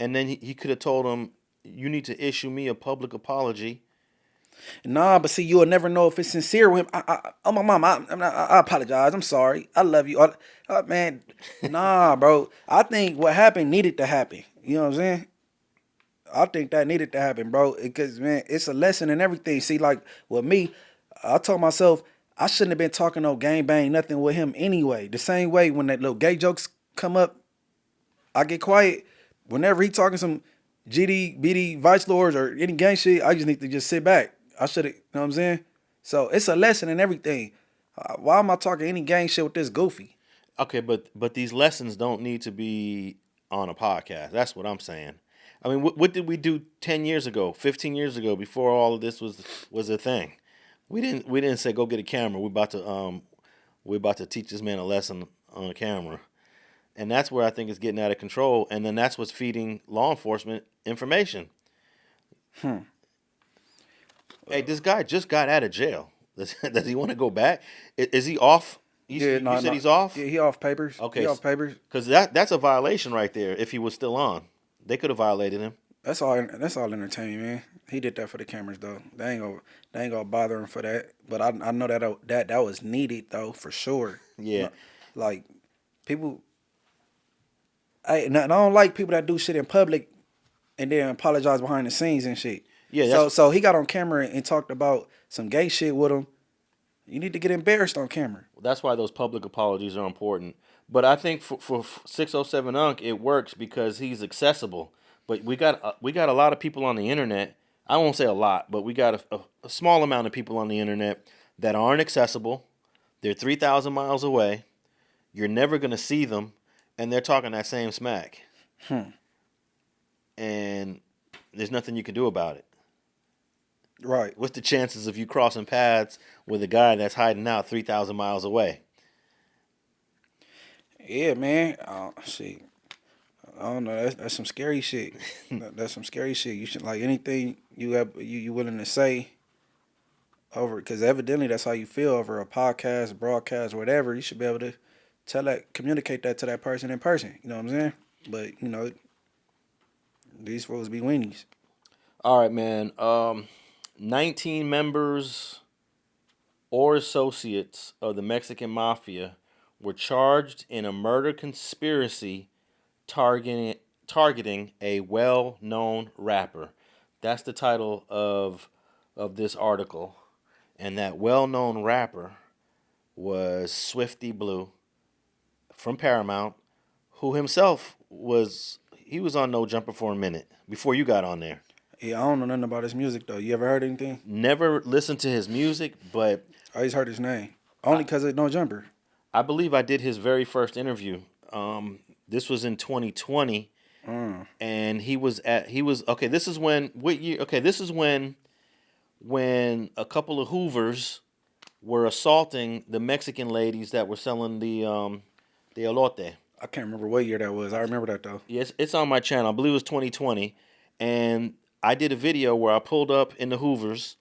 And then he could have told him, "You need to issue me a public apology." Nah, but see, you'll never know if it's sincere with him. Oh, my mom, I apologize. I'm sorry. I love you. Man, nah, bro. I think what happened needed to happen. You know what I'm saying? I think that needed to happen, bro. Because, man, it's a lesson in everything. See, like, with me, I told myself I shouldn't have been talking no gangbang, nothing with him anyway. The same way when that little gay jokes come up, I get quiet. Whenever he talking some GD, BD, Vice Lords or any gang shit, I just need to just sit back. I should have, you know what I'm saying? So it's a lesson in everything. Why am I talking any gang shit with this goofy? Okay, but these lessons don't need to be on a podcast. That's what I'm saying. I mean, what did we do 10 years ago, 15 years ago, before all of this was a thing? We didn't say go get a camera. We're about to teach this man a lesson on camera. And that's where I think it's getting out of control. And then that's what's feeding law enforcement information. Hey, this guy just got out of jail. Does he want to go back? Is he off? You said he's off? Yeah, he off papers. Okay. He off papers. Because that's a violation right there if he was still on. They could have violated him. That's all entertainment, man. He did that for the cameras, though. They ain't gonna bother him for that. But I know that was needed, though, for sure. Yeah. Like, people... I don't like people that do shit in public and then apologize behind the scenes and shit. Yeah. So he got on camera and talked about some gay shit with him. You need to get embarrassed on camera. That's why those public apologies are important. But I think for 607 Unc, it works because he's accessible. But we got a lot of people on the internet. I won't say a lot, but we got a small amount of people on the internet that aren't accessible. They're 3,000 miles away. You're never gonna see them. And they're talking that same smack. And there's nothing you can do about it. Right. What's the chances of you crossing paths with a guy that's hiding out 3,000 miles away? Yeah, man. Shit. I don't know. That's some scary shit. That's some scary shit. You should, like, anything you willing to say over, because evidently that's how you feel over a podcast, broadcast, whatever. You should be able to communicate that to that person in person. You know what I'm saying? But, these supposed to be weenies. All right, man. 19 members or associates of the Mexican Mafia were charged in a murder conspiracy targeting a well-known rapper. That's the title of this article. And that well-known rapper was Swifty Blue from Paramount, who himself was on No Jumper for a minute before you got on there. Yeah, I don't know nothing about his music though. You ever heard anything? Never listened to his music, but I always heard his name. Only because of No Jumper. I believe I did his very first interview. This was in 2020, and he was okay. This is when what year? Okay, this is when a couple of Hoovers were assaulting the Mexican ladies that were selling the elote. I can't remember what year that was. I remember that though. Yes, it's on my channel. I believe it was 2020, and I did a video where I pulled up in the Hoovers,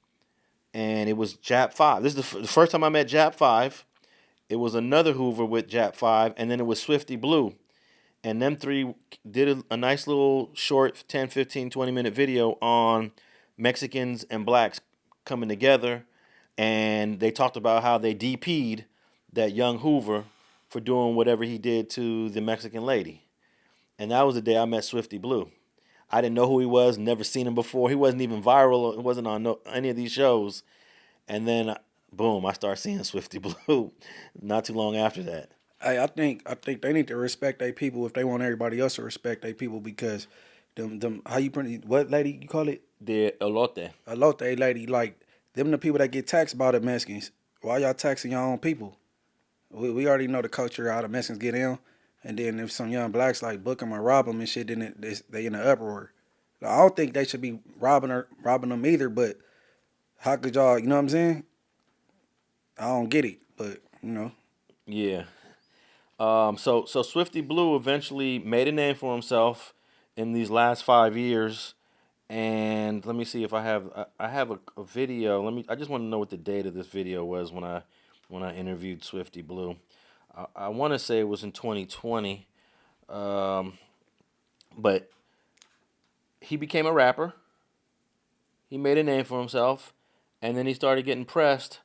and it was Jap 5. This is the first time I met Jap 5. It was another Hoover with Jap 5, and then it was Swifty Blue. And them three did a nice little short 10, 15, 20-minute video on Mexicans and blacks coming together, and they talked about how they DP'd that young Hoover for doing whatever he did to the Mexican lady. And that was the day I met Swifty Blue. I didn't know who he was, never seen him before. He wasn't even viral. It wasn't on any of these shows. And then, boom, I started seeing Swifty Blue not too long after that. Hey, I think they need to respect their people if they want everybody else to respect their people, because them how you pronounce what lady you call it? The elote. Elote lady, like them the people that get taxed by the Mexicans. Why y'all taxing your own people? We already know the culture how the Mexicans get in. And then if some young blacks like book them or rob them and shit, then they in the uproar. I don't think they should be robbing them either. But how could y'all? You know what I'm saying? I don't get it, but you know. Yeah. So Swifty Blue eventually made a name for himself in these last 5 years. And let me see if I have a video. I just want to know what the date of this video was when I interviewed Swifty Blue. I want to say it was in 2020, but he became a rapper. He made a name for himself, and then he started getting pressed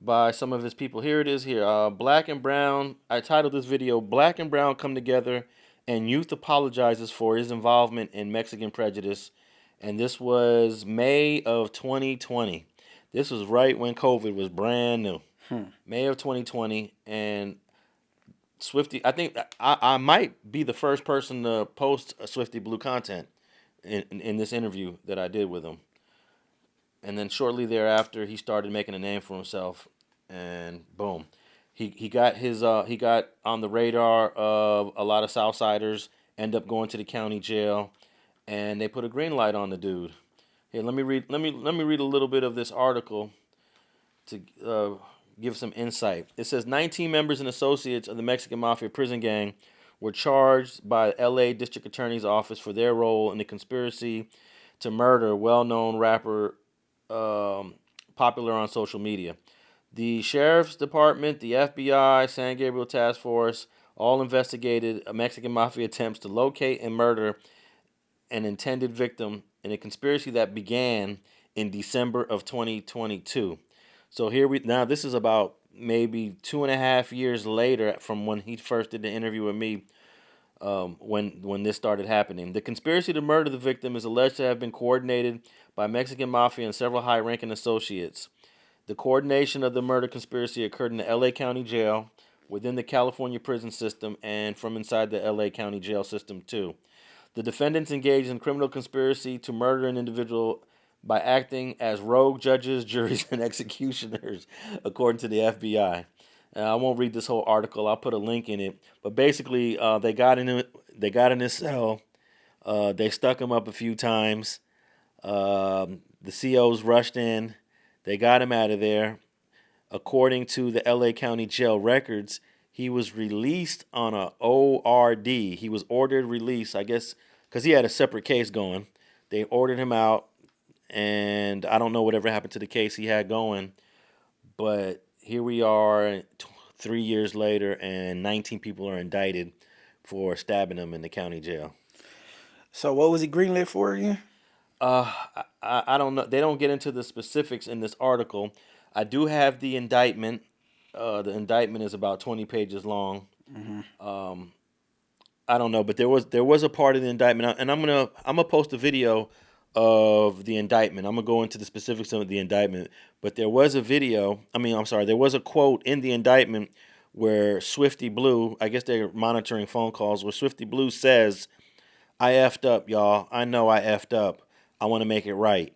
by some of his people. Here it is here. Black and Brown, I titled this video, Black and Brown Come Together and Youth Apologizes for His Involvement in Mexican Prejudice. And this was May of 2020. This was right when COVID was brand new. May of 2020, and Swifty, I think I might be the first person to post a Swifty Blue content in this interview that I did with him. And then shortly thereafter, he started making a name for himself, and boom, he got on the radar of a lot of Southsiders. End up going to the county jail, and they put a green light on the dude. Here, let me read a little bit of this article to give some insight. It says 19 members and associates of the Mexican Mafia prison gang were charged by the LA District Attorney's Office for their role in the conspiracy to murder well-known rapper popular on social media. The Sheriff's Department, the FBI, San Gabriel Task Force all investigated a Mexican Mafia attempts to locate and murder an intended victim in a conspiracy that began in December of 2022. So now this is about maybe 2.5 years later from when he first did the interview with me, when this started happening. The conspiracy to murder the victim is alleged to have been coordinated by Mexican Mafia and several high-ranking associates. The coordination of the murder conspiracy occurred in the LA County Jail, within the California prison system, and from inside the LA County Jail system too. The defendants engaged in criminal conspiracy to murder an individual by acting as rogue judges, juries, and executioners, according to the FBI. I won't read this whole article. I'll put a link in it. But basically, they got in his cell. They stuck him up a few times. The COs rushed in. They got him out of there. According to the LA County Jail records, he was released on a ORD. He was ordered release, I guess, because he had a separate case going. They ordered him out. And I don't know whatever happened to the case he had going, but here we are 3 years later, and 19 people are indicted for stabbing him in the county jail. So what was he greenlit for again? I don't know. They don't get into the specifics in this article. I do have the indictment. The indictment is about 20 pages long. Mm-hmm. I don't know, but there was a part of the indictment, and I'm gonna post a video of the indictment. I'm gonna go into the specifics of the indictment, but there was a there was a quote in the indictment where Swifty Blue, I guess they're monitoring phone calls, where Swifty Blue says, "I effed up, y'all. I know I effed up. I want to make it right.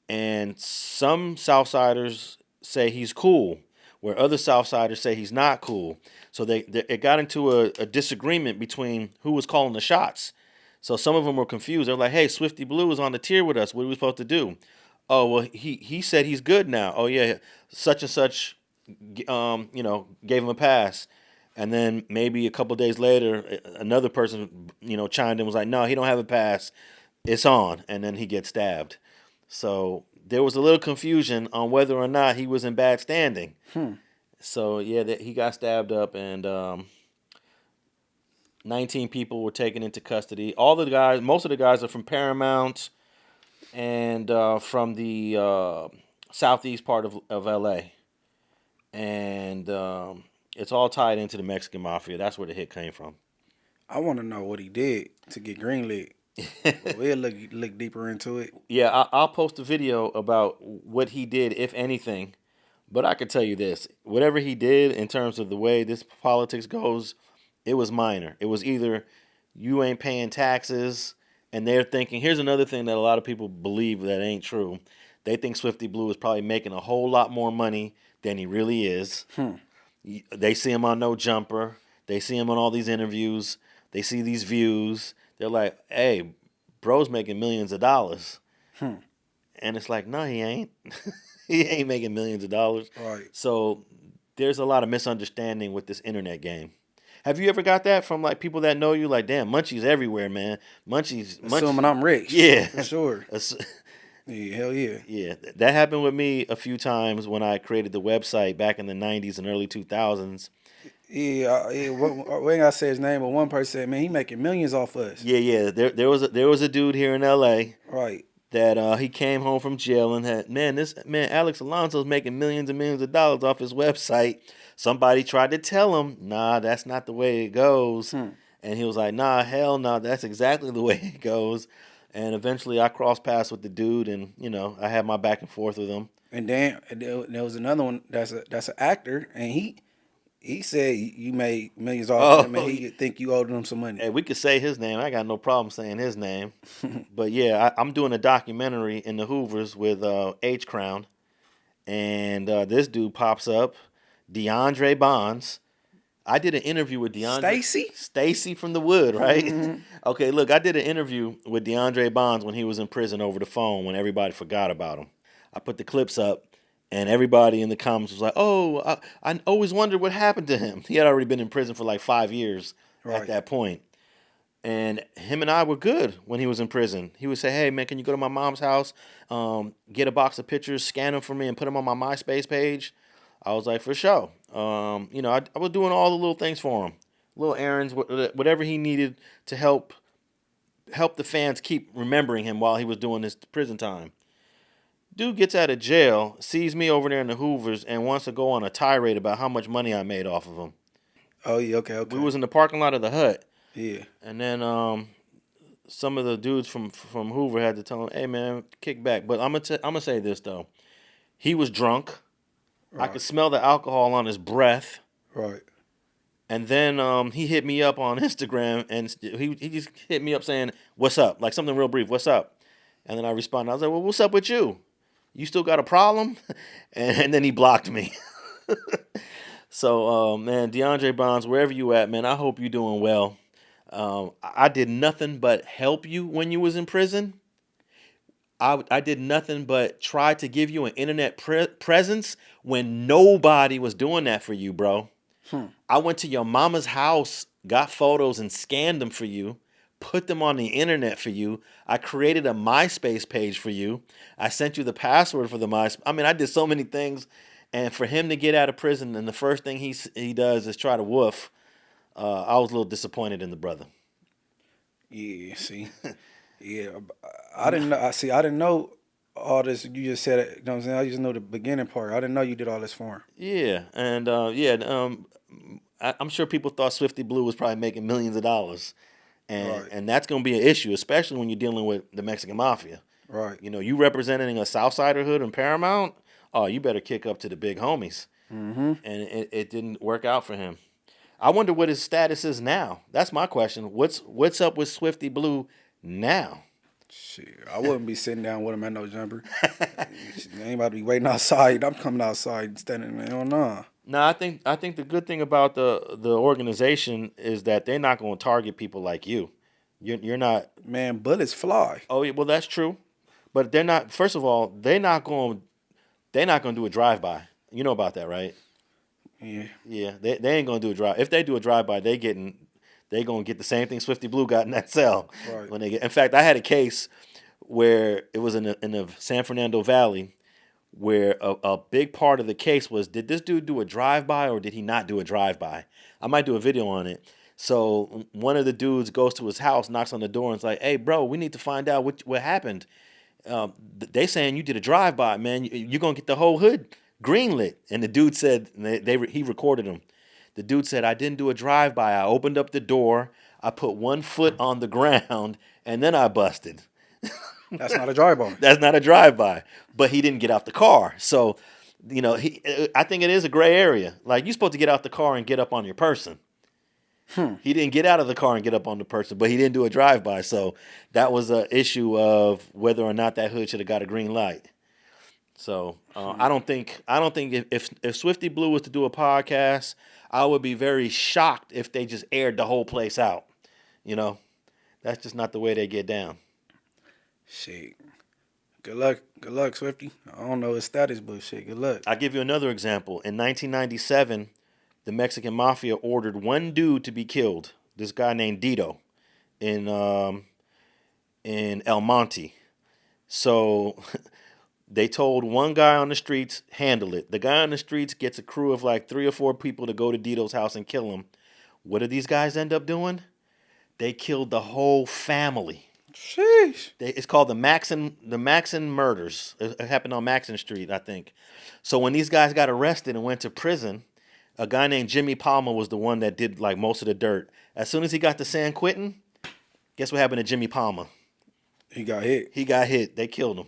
And some Southsiders say he's cool, where other Southsiders say he's not cool. So it got into a disagreement between who was calling the shots. So some of them were confused. They're like, hey, Swifty Blue was on the tier with us. What are we supposed to do? Oh, well, he said he's good now. Oh, yeah, such and such, gave him a pass. And then maybe a couple days later, another person, chimed in and was like, no, he don't have a pass. It's on. And then he gets stabbed. So there was a little confusion on whether or not he was in bad standing. So, yeah, he got stabbed up, and 19 people were taken into custody. Most of the guys are from Paramount and from the southeast part of L.A. And it's all tied into the Mexican Mafia. That's where the hit came from. I want to know what he did to get greenlit. We'll look deeper into it. Yeah, I'll post a video about what he did, if anything. But I can tell you this. Whatever he did in terms of the way this politics goes, it was minor. It was either you ain't paying taxes, and they're thinking, here's another thing that a lot of people believe that ain't true. They think Swifty Blue is probably making a whole lot more money than he really is. They see him on No Jumper. They see him on all these interviews. They see these views. They're like, hey, bro's making millions of dollars. And it's like, no, he ain't. He ain't making millions of dollars. Right. So there's a lot of misunderstanding with this internet game. Have you ever got that from like people that know you? Like, damn, Munchie's everywhere, man. Munchie's assuming I'm rich. Yeah, for sure. Yeah, hell yeah. Yeah, that happened with me a few times when I created the website back in the 90s and early 2000s. Yeah, we ain't gotta say his name, but one person said, man, he making millions off us. Yeah. There was a dude here in L.A. Right. That he came home from jail and had, Alex Alonso's making millions and millions of dollars off his website. Somebody tried to tell him, nah, that's not the way it goes. And he was like, nah, hell no, that's exactly the way it goes. And eventually I crossed paths with the dude, and, I had my back and forth with him. And then there was another one that's an actor, and he said you made millions off him, and he think you owed him some money. Hey, we could say his name. I got no problem saying his name. But yeah, I'm doing a documentary in the Hoovers with H Crown, and this dude pops up, Deandre Bonds. I did an interview with Deandre. Stacy from the Wood, right? Okay, look, I did an interview with Deandre Bonds when he was in prison over the phone when everybody forgot about him. I put the clips up, and everybody in the comments was like, oh, I always wondered what happened to him. He had already been in prison for like 5 years at that point. And him and I were good when he was in prison. He would say, hey, man, can you go to my mom's house, get a box of pictures, scan them for me, and put them on my MySpace page? I was like, for sure. I was doing all the little things for him, little errands, whatever he needed to help the fans keep remembering him while he was doing his prison time. Dude gets out of jail, sees me over there in the Hoovers, and wants to go on a tirade about how much money I made off of him. Oh, yeah, okay. We was in the parking lot of the Hut. Yeah. And then some of the dudes from Hoover had to tell him, hey, man, kick back. But I'm gonna say this, though. He was drunk. Right. I could smell the alcohol on his breath. Right. And then he hit me up on Instagram, and he just hit me up saying, what's up? Like something real brief, what's up? And then I responded. I was like, well, what's up with you? You still got a problem? And then he blocked me. So, man, Deandre Bonds, wherever you at, man, I hope you're doing well. I did nothing but help you when you was in prison. I did nothing but try to give you an internet presence when nobody was doing that for you, bro. I went to your mama's house, got photos and scanned them for you, put them on the internet for you. I created a MySpace page for you. I sent you the password for the MySpace. I mean, I did so many things. And for him to get out of prison and the first thing he does is try to woof, I was a little disappointed in the brother. Yeah, see. Yeah, I didn't know. I didn't know all this. You just said it. You know what I'm saying? I just know the beginning part. I didn't know you did all this for him. Yeah, and I'm sure people thought Swifty Blue was probably making millions of dollars, and that's going to be an issue, especially when you're dealing with the Mexican Mafia. Right. You know, you representing a Southsider hood in Paramount. Oh, you better kick up to the big homies. Mm-hmm. And it didn't work out for him. I wonder what his status is now. That's my question. What's up with Swifty Blue now? Shit, I wouldn't be sitting down with him at no jumper. I ain't about to be waiting outside. I'm coming outside standing there. Hell nah. No, I think the good thing about the organization is that they're not going to target people like you. You're not. Man, bullets fly. Oh yeah, well that's true, but they're not. First of all, they're not going to do a drive by. You know about that, right? Yeah. Yeah, they ain't going to do a drive. If they do a drive by, they gonna get the same thing Swifty Blue got in that cell. Right. When they get. In fact, I had a case where it was in the San Fernando Valley, where a big part of the case was, did this dude do a drive-by or did he not do a drive-by? I might do a video on it. So one of the dudes goes to his house, knocks on the door, and is like, hey, bro, we need to find out what happened. They saying you did a drive-by, man. You're going to get the whole hood greenlit. And the dude said, he recorded him. The dude said, I didn't do a drive-by. I opened up the door, I put 1 foot on the ground, and then I busted. That's not a drive-by. That's not a drive-by. But he didn't get out the car. So, I think it is a gray area. Like, you're supposed to get out the car and get up on your person. He didn't get out of the car and get up on the person, but he didn't do a drive-by. So that was an issue of whether or not that hood should have got a green light. So I don't think if Swifty Blue was to do a podcast, I would be very shocked if they just aired the whole place out. That's just not the way they get down. Shit. Good luck, Swifty. I don't know his status, but shit, good luck. I'll give you another example. In 1997, the Mexican Mafia ordered one dude to be killed. This guy named Dito in El Monte. So they told one guy on the streets, handle it. The guy on the streets gets a crew of like 3 or 4 people to go to Dito's house and kill him. What did these guys end up doing? They killed the whole family. Sheesh. It's called the Maxon murders. It happened on Maxon Street, I think. So when these guys got arrested and went to prison, a guy named Jimmy Palmer was the one that did like most of the dirt. As soon as he got to San Quentin, guess what happened to Jimmy Palmer? He got hit. They killed him.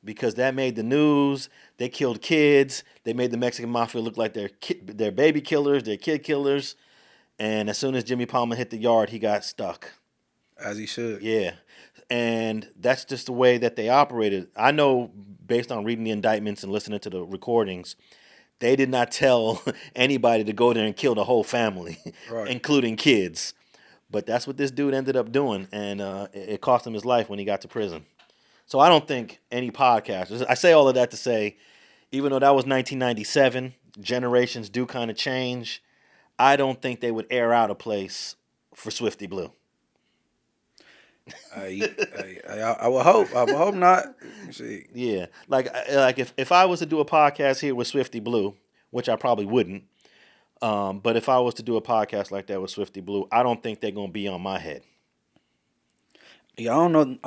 Because that made the news. They killed kids. They made the Mexican Mafia look like they're baby killers, they're kid killers. And as soon as Jimmy Palmer hit the yard, he got stuck. As he should. Yeah. And that's just the way that they operated. I know, based on reading the indictments and listening to the recordings, they did not tell anybody to go there and kill the whole family, right, including kids. But that's what this dude ended up doing, and it cost him his life when he got to prison. So I don't think any podcasters, I say all of that to say, even though that was 1997, generations do kind of change, I don't think they would air out a place for Swifty Blue. I would hope. I would hope not. See. Yeah, like if I was to do a podcast here with Swifty Blue, which I probably wouldn't, but if I was to do a podcast like that with Swifty Blue, I don't think they're gonna be on my head. Yeah, I don't know.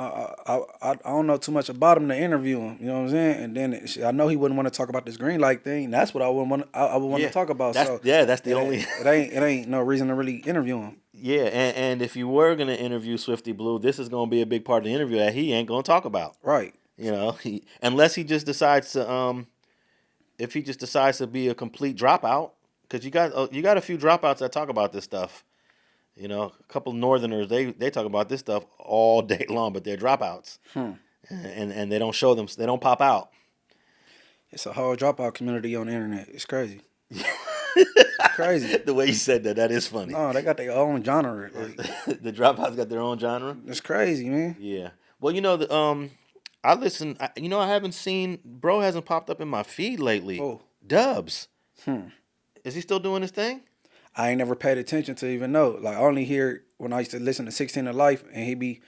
I don't know too much about him to interview him. You know what I'm saying? And then I know he wouldn't want to talk about this green light thing. That's what I would want. I would want to talk about. That's the only. It ain't no reason to really interview him. Yeah, and if you were gonna interview Swifty Blue, this is gonna be a big part of the interview that he ain't gonna talk about. Right. Unless he just decides to if he just decides to be a complete dropout, because you got a few dropouts that talk about this stuff. A couple Northerners, they talk about this stuff all day long, but they're dropouts. And they don't show them, they don't pop out. It's a whole dropout community on the internet. It's crazy. Crazy. The way you said that is funny. No, they got their own genre. The dropouts got their own genre? It's crazy, man. Yeah. Well, I listen, I haven't seen, bro hasn't popped up in my feed lately. Oh. Dubs. Is he still doing his thing? I ain't never paid attention to even know. Like, I only hear when I used to listen to 16 to Life, and he be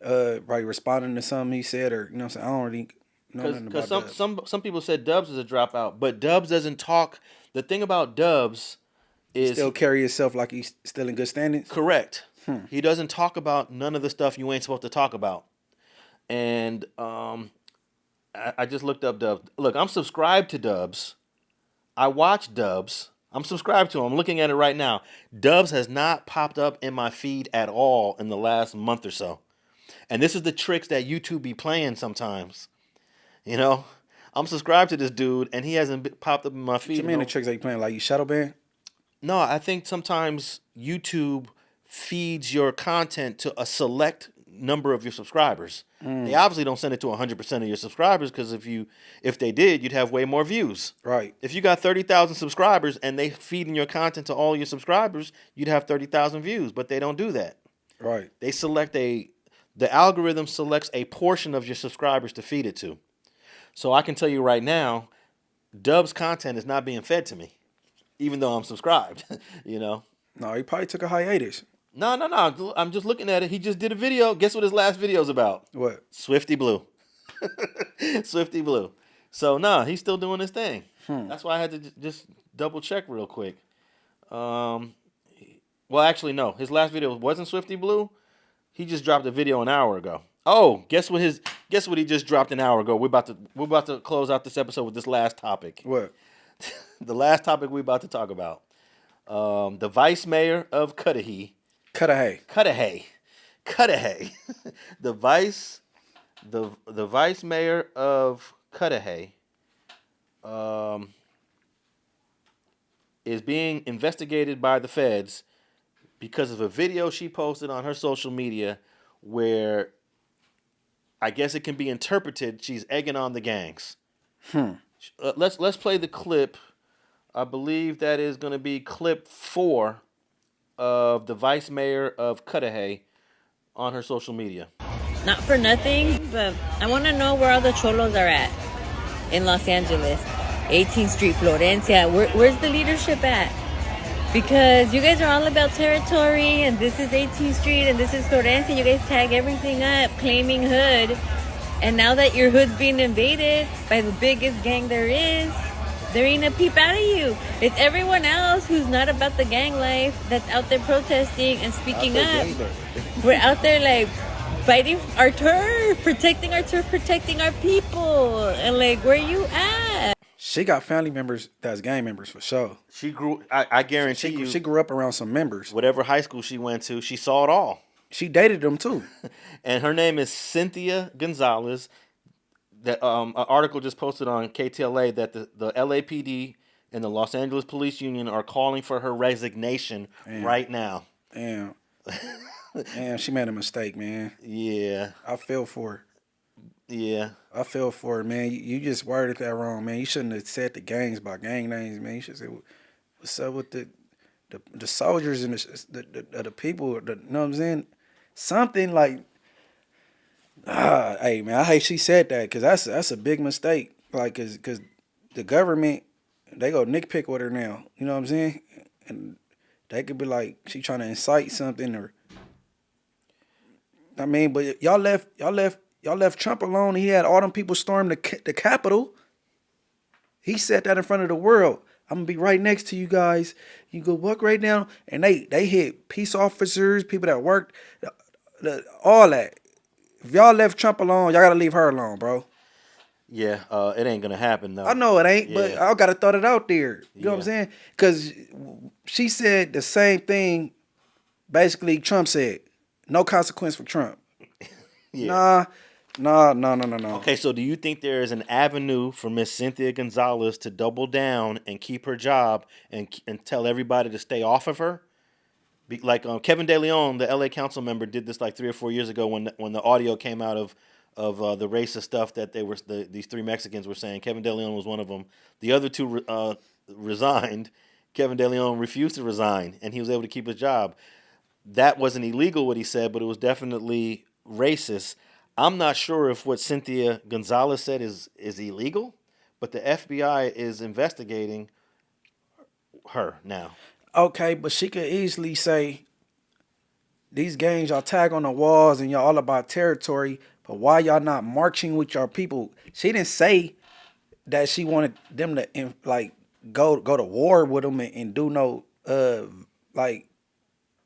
probably responding to something he said, or, what I'm saying? I don't really know nothing about that. Because some people said Dubs is a dropout, but Dubs doesn't talk. The thing about Dubs is... Still carry himself like he's still in good standings? Correct. He doesn't talk about none of the stuff you ain't supposed to talk about. And I just looked up Dubs. Look, I'm subscribed to Dubs. I watch Dubs. I'm subscribed to him. I'm looking at it right now. Dubs has not popped up in my feed at all in the last month or so. And this is the tricks that YouTube be playing sometimes. I'm subscribed to this dude, and he hasn't popped up in my feed. What you mean the tricks that you playing? Like you shadow ban? No, I think sometimes YouTube feeds your content to a select number of your subscribers. They obviously don't send it to 100% of your subscribers because if they did, you'd have way more views. Right. If you got 30,000 subscribers and they feeding your content to all your subscribers, you'd have 30,000 views. But they don't do that. Right. They the algorithm selects a portion of your subscribers to feed it to. So I can tell you right now, Dub's content is not being fed to me, even though I'm subscribed. No, he probably took a hiatus. No. I'm just looking at it. He just did a video. Guess what his last video is about? What? Swifty Blue. Swifty Blue. So, he's still doing his thing. That's why I had to just double check real quick. Well, actually, no. His last video wasn't Swifty Blue. He just dropped a video an hour ago. Oh, guess what he just dropped an hour ago? We're about to close out this episode with this last topic. What? The last topic we're about to talk about. The Vice Mayor of Cudahy. Cudahy. The Vice Mayor of Cudahy is being investigated by the feds because of a video she posted on her social media where I guess it can be interpreted she's egging on the gangs. Let's play the clip. I believe that is going to be clip 4 of the Vice Mayor of Cudahy on her social media. Not for nothing, but I want to know where all the cholos are at in Los Angeles. 18th Street, Florencia. Where's the leadership at? Because you guys are all about territory, and this is 18th Street, and this is Florencia. You guys tag everything up, claiming hood. And now that your hood's being invaded by the biggest gang there is, there ain't a peep out of you. It's everyone else who's not about the gang life that's out there protesting and speaking up. We're out there like fighting our turf, protecting our people. And like, where you at? She got family members that's gang members for sure. She grew. I guarantee you. She grew up around some members. Whatever high school she went to, she saw it all. She dated them too. And her name is Cynthia Gonzalez. That an article just posted on KTLA that the LAPD and the Los Angeles Police Union are calling for her resignation right now. Damn, she made a mistake, man. Yeah. I feel for her. Yeah. I feel for her, man. You just worded that wrong, man. You shouldn't have said the gangs by gang names, man. You should say, what's up with the soldiers and the people, you know what I'm saying? Something like, hey, man, I hate she said that because that's a big mistake. Like, because the government, they go nitpick with her now. You know what I'm saying? And they could be like, she trying to incite something or, I mean, but y'all left Trump alone. He had all them people storm the Capitol. He said that in front of the world. I'm going to be right next to you guys. You go walk right down. And they hit peace officers, people that worked, all that. If y'all left Trump alone, y'all got to leave her alone, bro. Yeah, it ain't going to happen, though. I know it ain't, but I got to throw it out there. You know what I'm saying? Because she said the same thing basically Trump said. No consequence for Trump. Nah. Okay, so do you think there is an avenue for Miss Cynthia Gonzalez to double down and keep her job and tell everybody to stay off of her? Like Kevin De Leon, the LA council member, did this like 3 or 4 years ago when the audio came out of the racist stuff that these 3 Mexicans were saying. Kevin De Leon was one of them. The other 2 resigned. Kevin De Leon refused to resign, and he was able to keep his job. That wasn't illegal, what he said, but it was definitely racist. I'm not sure if what Cynthia Gonzalez said is illegal, but the FBI is investigating her now. Okay, but she could easily say, these gangs y'all tag on the walls and y'all all about territory, but why y'all not marching with your people? She didn't say that she wanted them to like go to war with them and do no like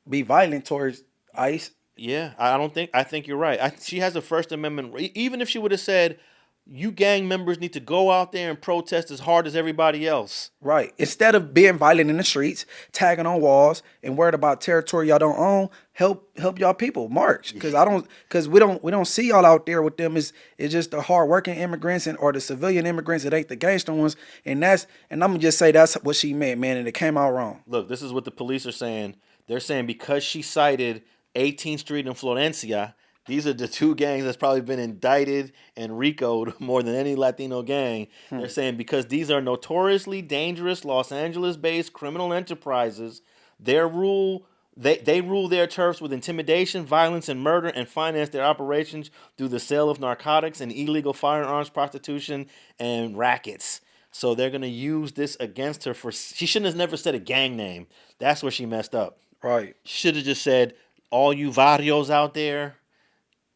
be violent towards ICE. Yeah, I think you're right. She has a First Amendment. Even if she would have said, you gang members need to go out there and protest as hard as everybody else. Right. Instead of being violent in the streets, tagging on walls, and worried about territory y'all don't own, help y'all people march. Because we don't see y'all out there with them. It's just the hardworking immigrants or the civilian immigrants that ain't the gangster ones. And I'm gonna just say that's what she meant, man. And it came out wrong. Look, this is what the police are saying. They're saying because she cited 18th Street and Florencia, These are the two gangs that's probably been indicted and RICO'd more than any Latino gang. They're saying because these are notoriously dangerous Los Angeles-based criminal enterprises, they rule their turfs with intimidation, violence, and murder, and finance their operations through the sale of narcotics and illegal firearms, prostitution, and rackets. So they're gonna use this against her for. She shouldn't have never said a gang name. That's where she messed up. Right. Should have just said all you barrios out there.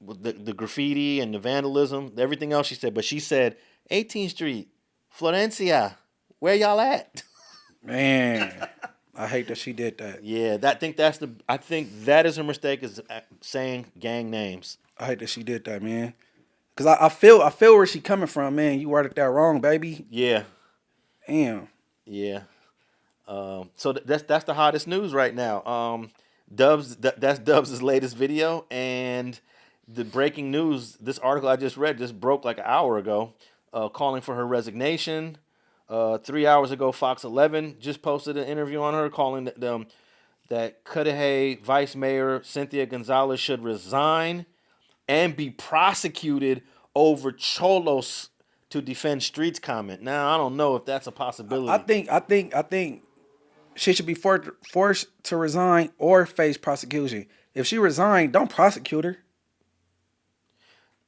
With the graffiti and the vandalism, everything else she said, but she said 18th Street, Florencia, where y'all at? Man, I hate that she did that. Yeah, I think that is her mistake, is saying gang names. I hate that she did that, man. Cause I feel where she coming from, man. You worded that wrong, baby. Yeah. Damn. Yeah. So that's the hottest news right now. That's Dubs' latest video, and the breaking news, this article I just read just broke like an hour ago, calling for her resignation. 3 hours ago, Fox 11 just posted an interview on her calling that Cudahy Vice Mayor Cynthia Gonzalez should resign and be prosecuted over cholos to defend streets comment. Now, I don't know if that's a possibility. I think she should be forced to resign or face prosecution. If she resigned, don't prosecute her.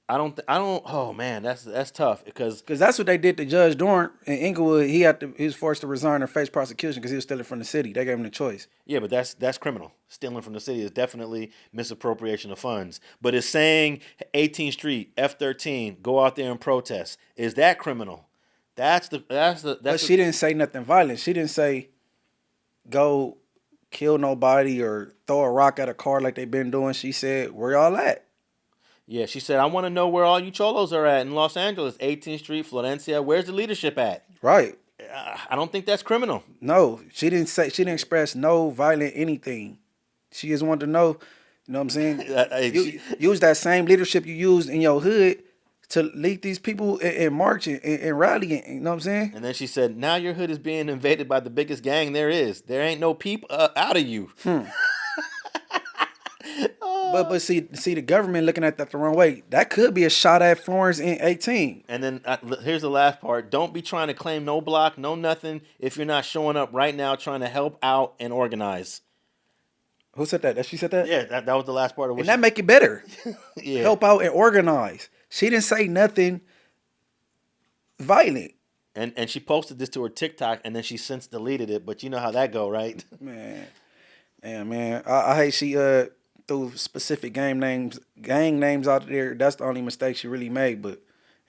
I don't. Oh man, that's tough because that's what they did to Judge Dorn in Inglewood. He was forced to resign or face prosecution because he was stealing from the city. They gave him the choice. Yeah, but that's criminal. Stealing from the city is definitely misappropriation of funds. But it's saying 18th Street, F-13, go out there and protest. Is that criminal? But she didn't say nothing violent. She didn't say go kill nobody or throw a rock at a car like they've been doing. She said, where y'all at? Yeah, she said, I want to know where all you cholos are at in Los Angeles, 18th Street, Florencia. Where's the leadership at? Right. I don't think that's criminal. No, she didn't express no violent anything. She just wanted to know, you know what I'm saying? Use that same leadership you used in your hood to lead these people and march and rally, you know what I'm saying? And then she said, now your hood is being invaded by the biggest gang there is. There ain't no peep out of you. But see the government looking at that the wrong way. That could be a shot at Florence in 18. And then here's the last part. Don't be trying to claim no block, no nothing if you're not showing up right now trying to help out and organize. Who said that? She said that? Yeah, that was the last part of what and that make it better. Yeah. Help out and organize. She didn't say nothing violent. And she posted this to her TikTok and then she since deleted it, but you know how that go, right? Man. Yeah, man. I hate she threw specific gang names out there. That's the only mistake she really made,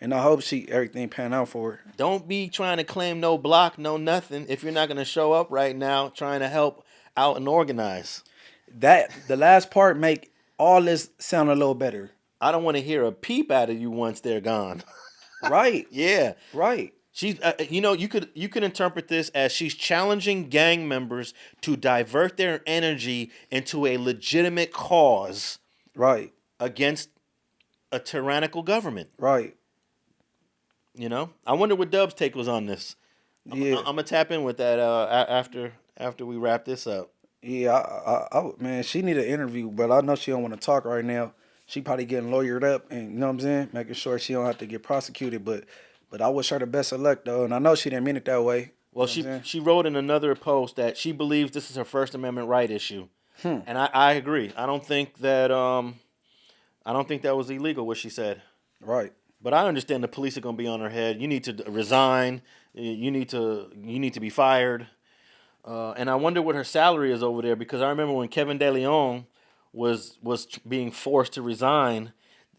and I hope everything pan out for her. Don't be trying to claim no block, no nothing if you're not going to show up right now trying to help out and organize. The last part make all this sound a little better. I don't want to hear a peep out of you once they're gone. Right. Yeah. Right. She's, you could interpret this as she's challenging gang members to divert their energy into a legitimate cause, right, against a tyrannical government, right. You know, I wonder what Dub's take was on this. Yeah, I'm gonna tap in with that after we wrap this up. Yeah, I man, she need an interview, but I know she don't want to talk right now. She probably getting lawyered up, and you know what I'm saying, making sure she don't have to get prosecuted, but I wish her the best of luck, though, and I know she didn't mean it that way. Well, she wrote in another post that she believes this is her First Amendment right issue, and I agree. I don't think that was illegal what she said. Right. But I understand the police are going to be on her head. You need to resign. You need to be fired. And I wonder what her salary is over there, because I remember when Kevin De Leon was being forced to resign.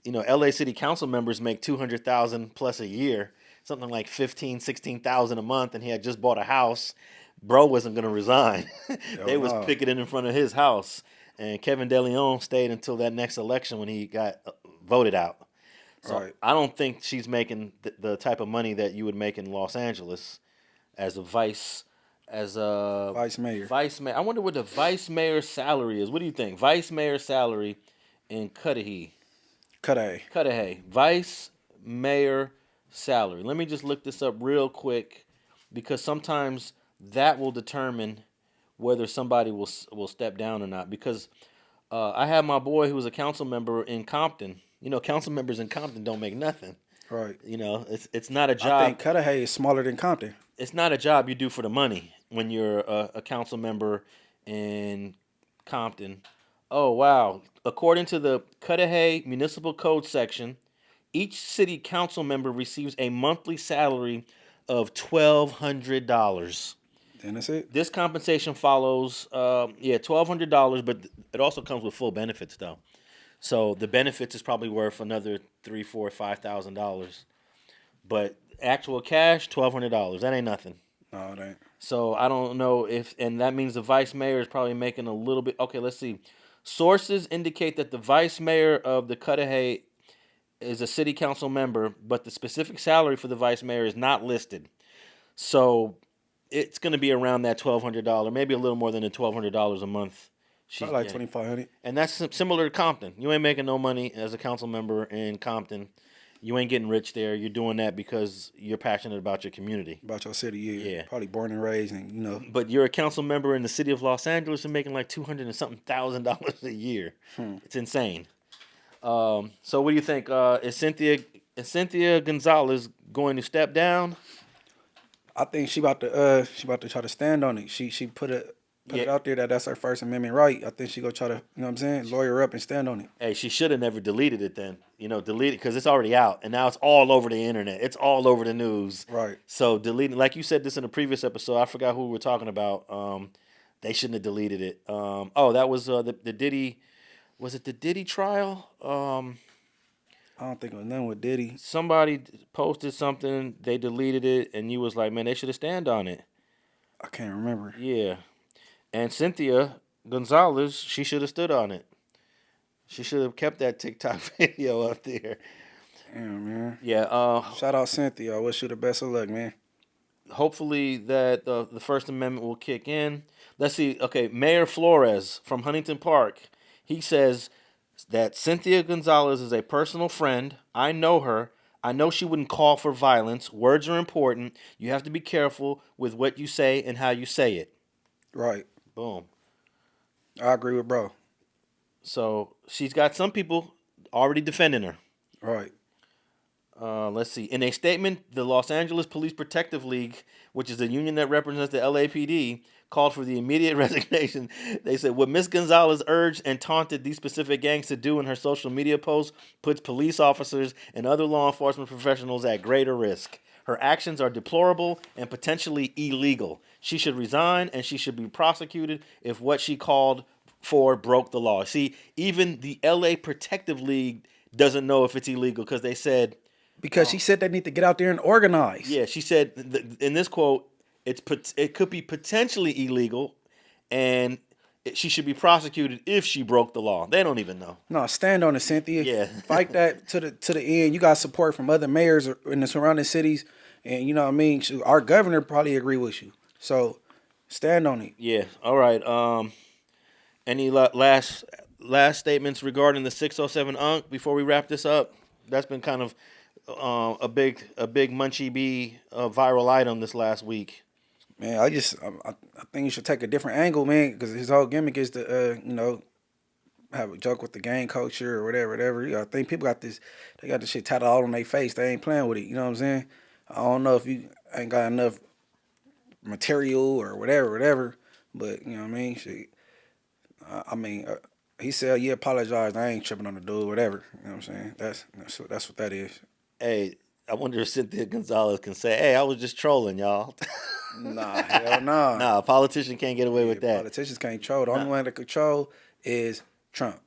You know, LA City Council members make $200,000 plus a year. Something like $16,000 a month, and he had just bought a house. Bro wasn't going to resign. They was picketing in front of his house. And Kevin De Leon stayed until that next election when he got voted out. So right. I don't think she's making the type of money that you would make in Los Angeles as a vice mayor. Vice mayor. I wonder what the vice mayor's salary is. What do you think? Vice mayor's salary in Cudahy. Vice mayor salary. Let me just look this up real quick, because sometimes that will determine whether somebody will step down or not. Because I had my boy who was a council member in Compton. You know, council members in Compton don't make nothing. Right. You know, it's not a job. I think Cudahy is smaller than Compton. It's not a job you do for the money when you're a council member in Compton. Oh, wow. According to the Cudahy Municipal Code section, each city council member receives a monthly salary of $1,200. And that's it? This compensation follows, $1,200, but it also comes with full benefits, though. So the benefits is probably worth another $3,000, $4,000, $5,000. But actual cash, $1,200. That ain't nothing. No, it ain't. So I don't know if, and that means the vice mayor is probably making a little bit. Okay, let's see. Sources indicate that the vice mayor of the Cudahy is a city council member, but the specific salary for the vice mayor is not listed. So it's going to be around that $1,200, maybe a little more than the $1,200 a month. I like $2,500. And that's similar to Compton. You ain't making no money as a council member in Compton. You ain't getting rich there. You're doing that because you're passionate about your community. About your city, yeah. Probably born and raised, and you know. But you're a council member in the city of Los Angeles and making like $200 and something thousand a year. It's insane. So what do you think? Is Cynthia Gonzalez going to step down? I think she about to try to stand on it. She put it out there that's her First Amendment right. I think she gonna try to, you know what I'm saying, lawyer up and stand on it. Hey, she should have never deleted it then. You know, delete it because it's already out and now it's all over the internet. It's all over the news. Right. So deleting, like you said this in a previous episode, I forgot who we were talking about. They shouldn't have deleted it. That was the Diddy. Was it the Diddy trial? I don't think it was nothing with Diddy. Somebody posted something, they deleted it, and you was like, man, they should have stand on it. I can't remember. Yeah. And Cynthia Gonzalez, she should have stood on it. She should have kept that TikTok video up there. Damn, man. Yeah. Shout out Cynthia. I wish you the best of luck, man. Hopefully that the First Amendment will kick in. Let's see. Okay, Mayor Flores from Huntington Park, he says that Cynthia Gonzalez is a personal friend. I know her. I know she wouldn't call for violence. Words are important. You have to be careful with what you say and how you say it. Right. Boom. I agree with bro. So she's got some people already defending her. Right. Let's see. In a statement, the Los Angeles Police Protective League, which is a union that represents the LAPD, called for the immediate resignation. They said, what Ms. Gonzalez urged and taunted these specific gangs to do in her social media posts puts police officers and other law enforcement professionals at greater risk. Her actions are deplorable and potentially illegal. She should resign and she should be prosecuted if what she called for broke the law. See, even the LA Protective League doesn't know if it's illegal because they said... Because she said they need to get out there and organize. Yeah, she said in this quote, it could be potentially illegal and she should be prosecuted if she broke the law. They don't even know. No, stand on it, Cynthia. Yeah. Fight that to the end. You got support from other mayors in the surrounding cities. And you know what I mean? Our governor probably agree with you. So stand on it. Yeah. All right. Any last statements regarding the 607 Unc before we wrap this up? That's been kind of a big Munchie B viral item this last week. Man, I think you should take a different angle, man, because his whole gimmick is to have a joke with the gang culture or whatever. I think people got this shit tatted all on their face. They ain't playing with it. You know what I'm saying? I don't know if you ain't got enough material or whatever, but you know what I mean? He said, yeah, apologized. I ain't tripping on the dude, whatever. You know what I'm saying? That's what that is. Hey, I wonder if Cynthia Gonzalez can say, hey, I was just trolling, y'all. Nah, hell nah. Nah, a politician can't get away with that. Politicians can't troll. The only one that control is Trump.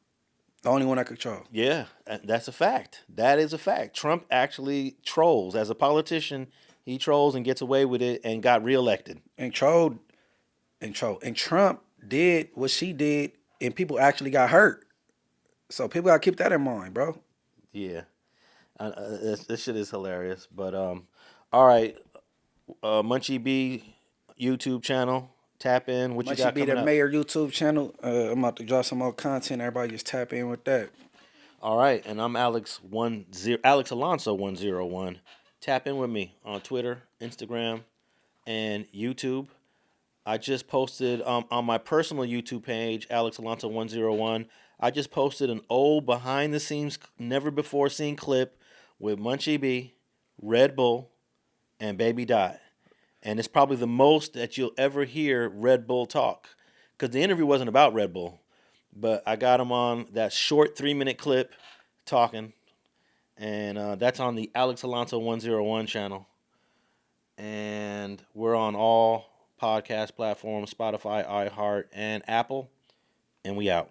The only one that control. Yeah, that's a fact. That is a fact. Trump actually trolls. As a politician, he trolls and gets away with it and got reelected. And trolled. And Trump did what she did, and people actually got hurt. So people got to keep that in mind, bro. Yeah. This shit is hilarious. But, all right. Munchie B YouTube channel. Tap in. What you got coming up? Munchie B, the Mayor YouTube channel. I'm about to drop some more content. Everybody just tap in with that. All right. And I'm Alex Alonso 101. Tap in with me on Twitter, Instagram, and YouTube. I just posted on my personal YouTube page, Alex Alonso 101. I just posted an old behind the scenes, never before seen clip with Munchie B, Red Bull, and Baby Dot. And it's probably the most that you'll ever hear Red Bull talk. Because the interview wasn't about Red Bull. But I got him on that short 3-minute clip talking. And that's on the Alex Alonso 101 channel. And we're on all podcast platforms, Spotify, iHeart, and Apple. And we out.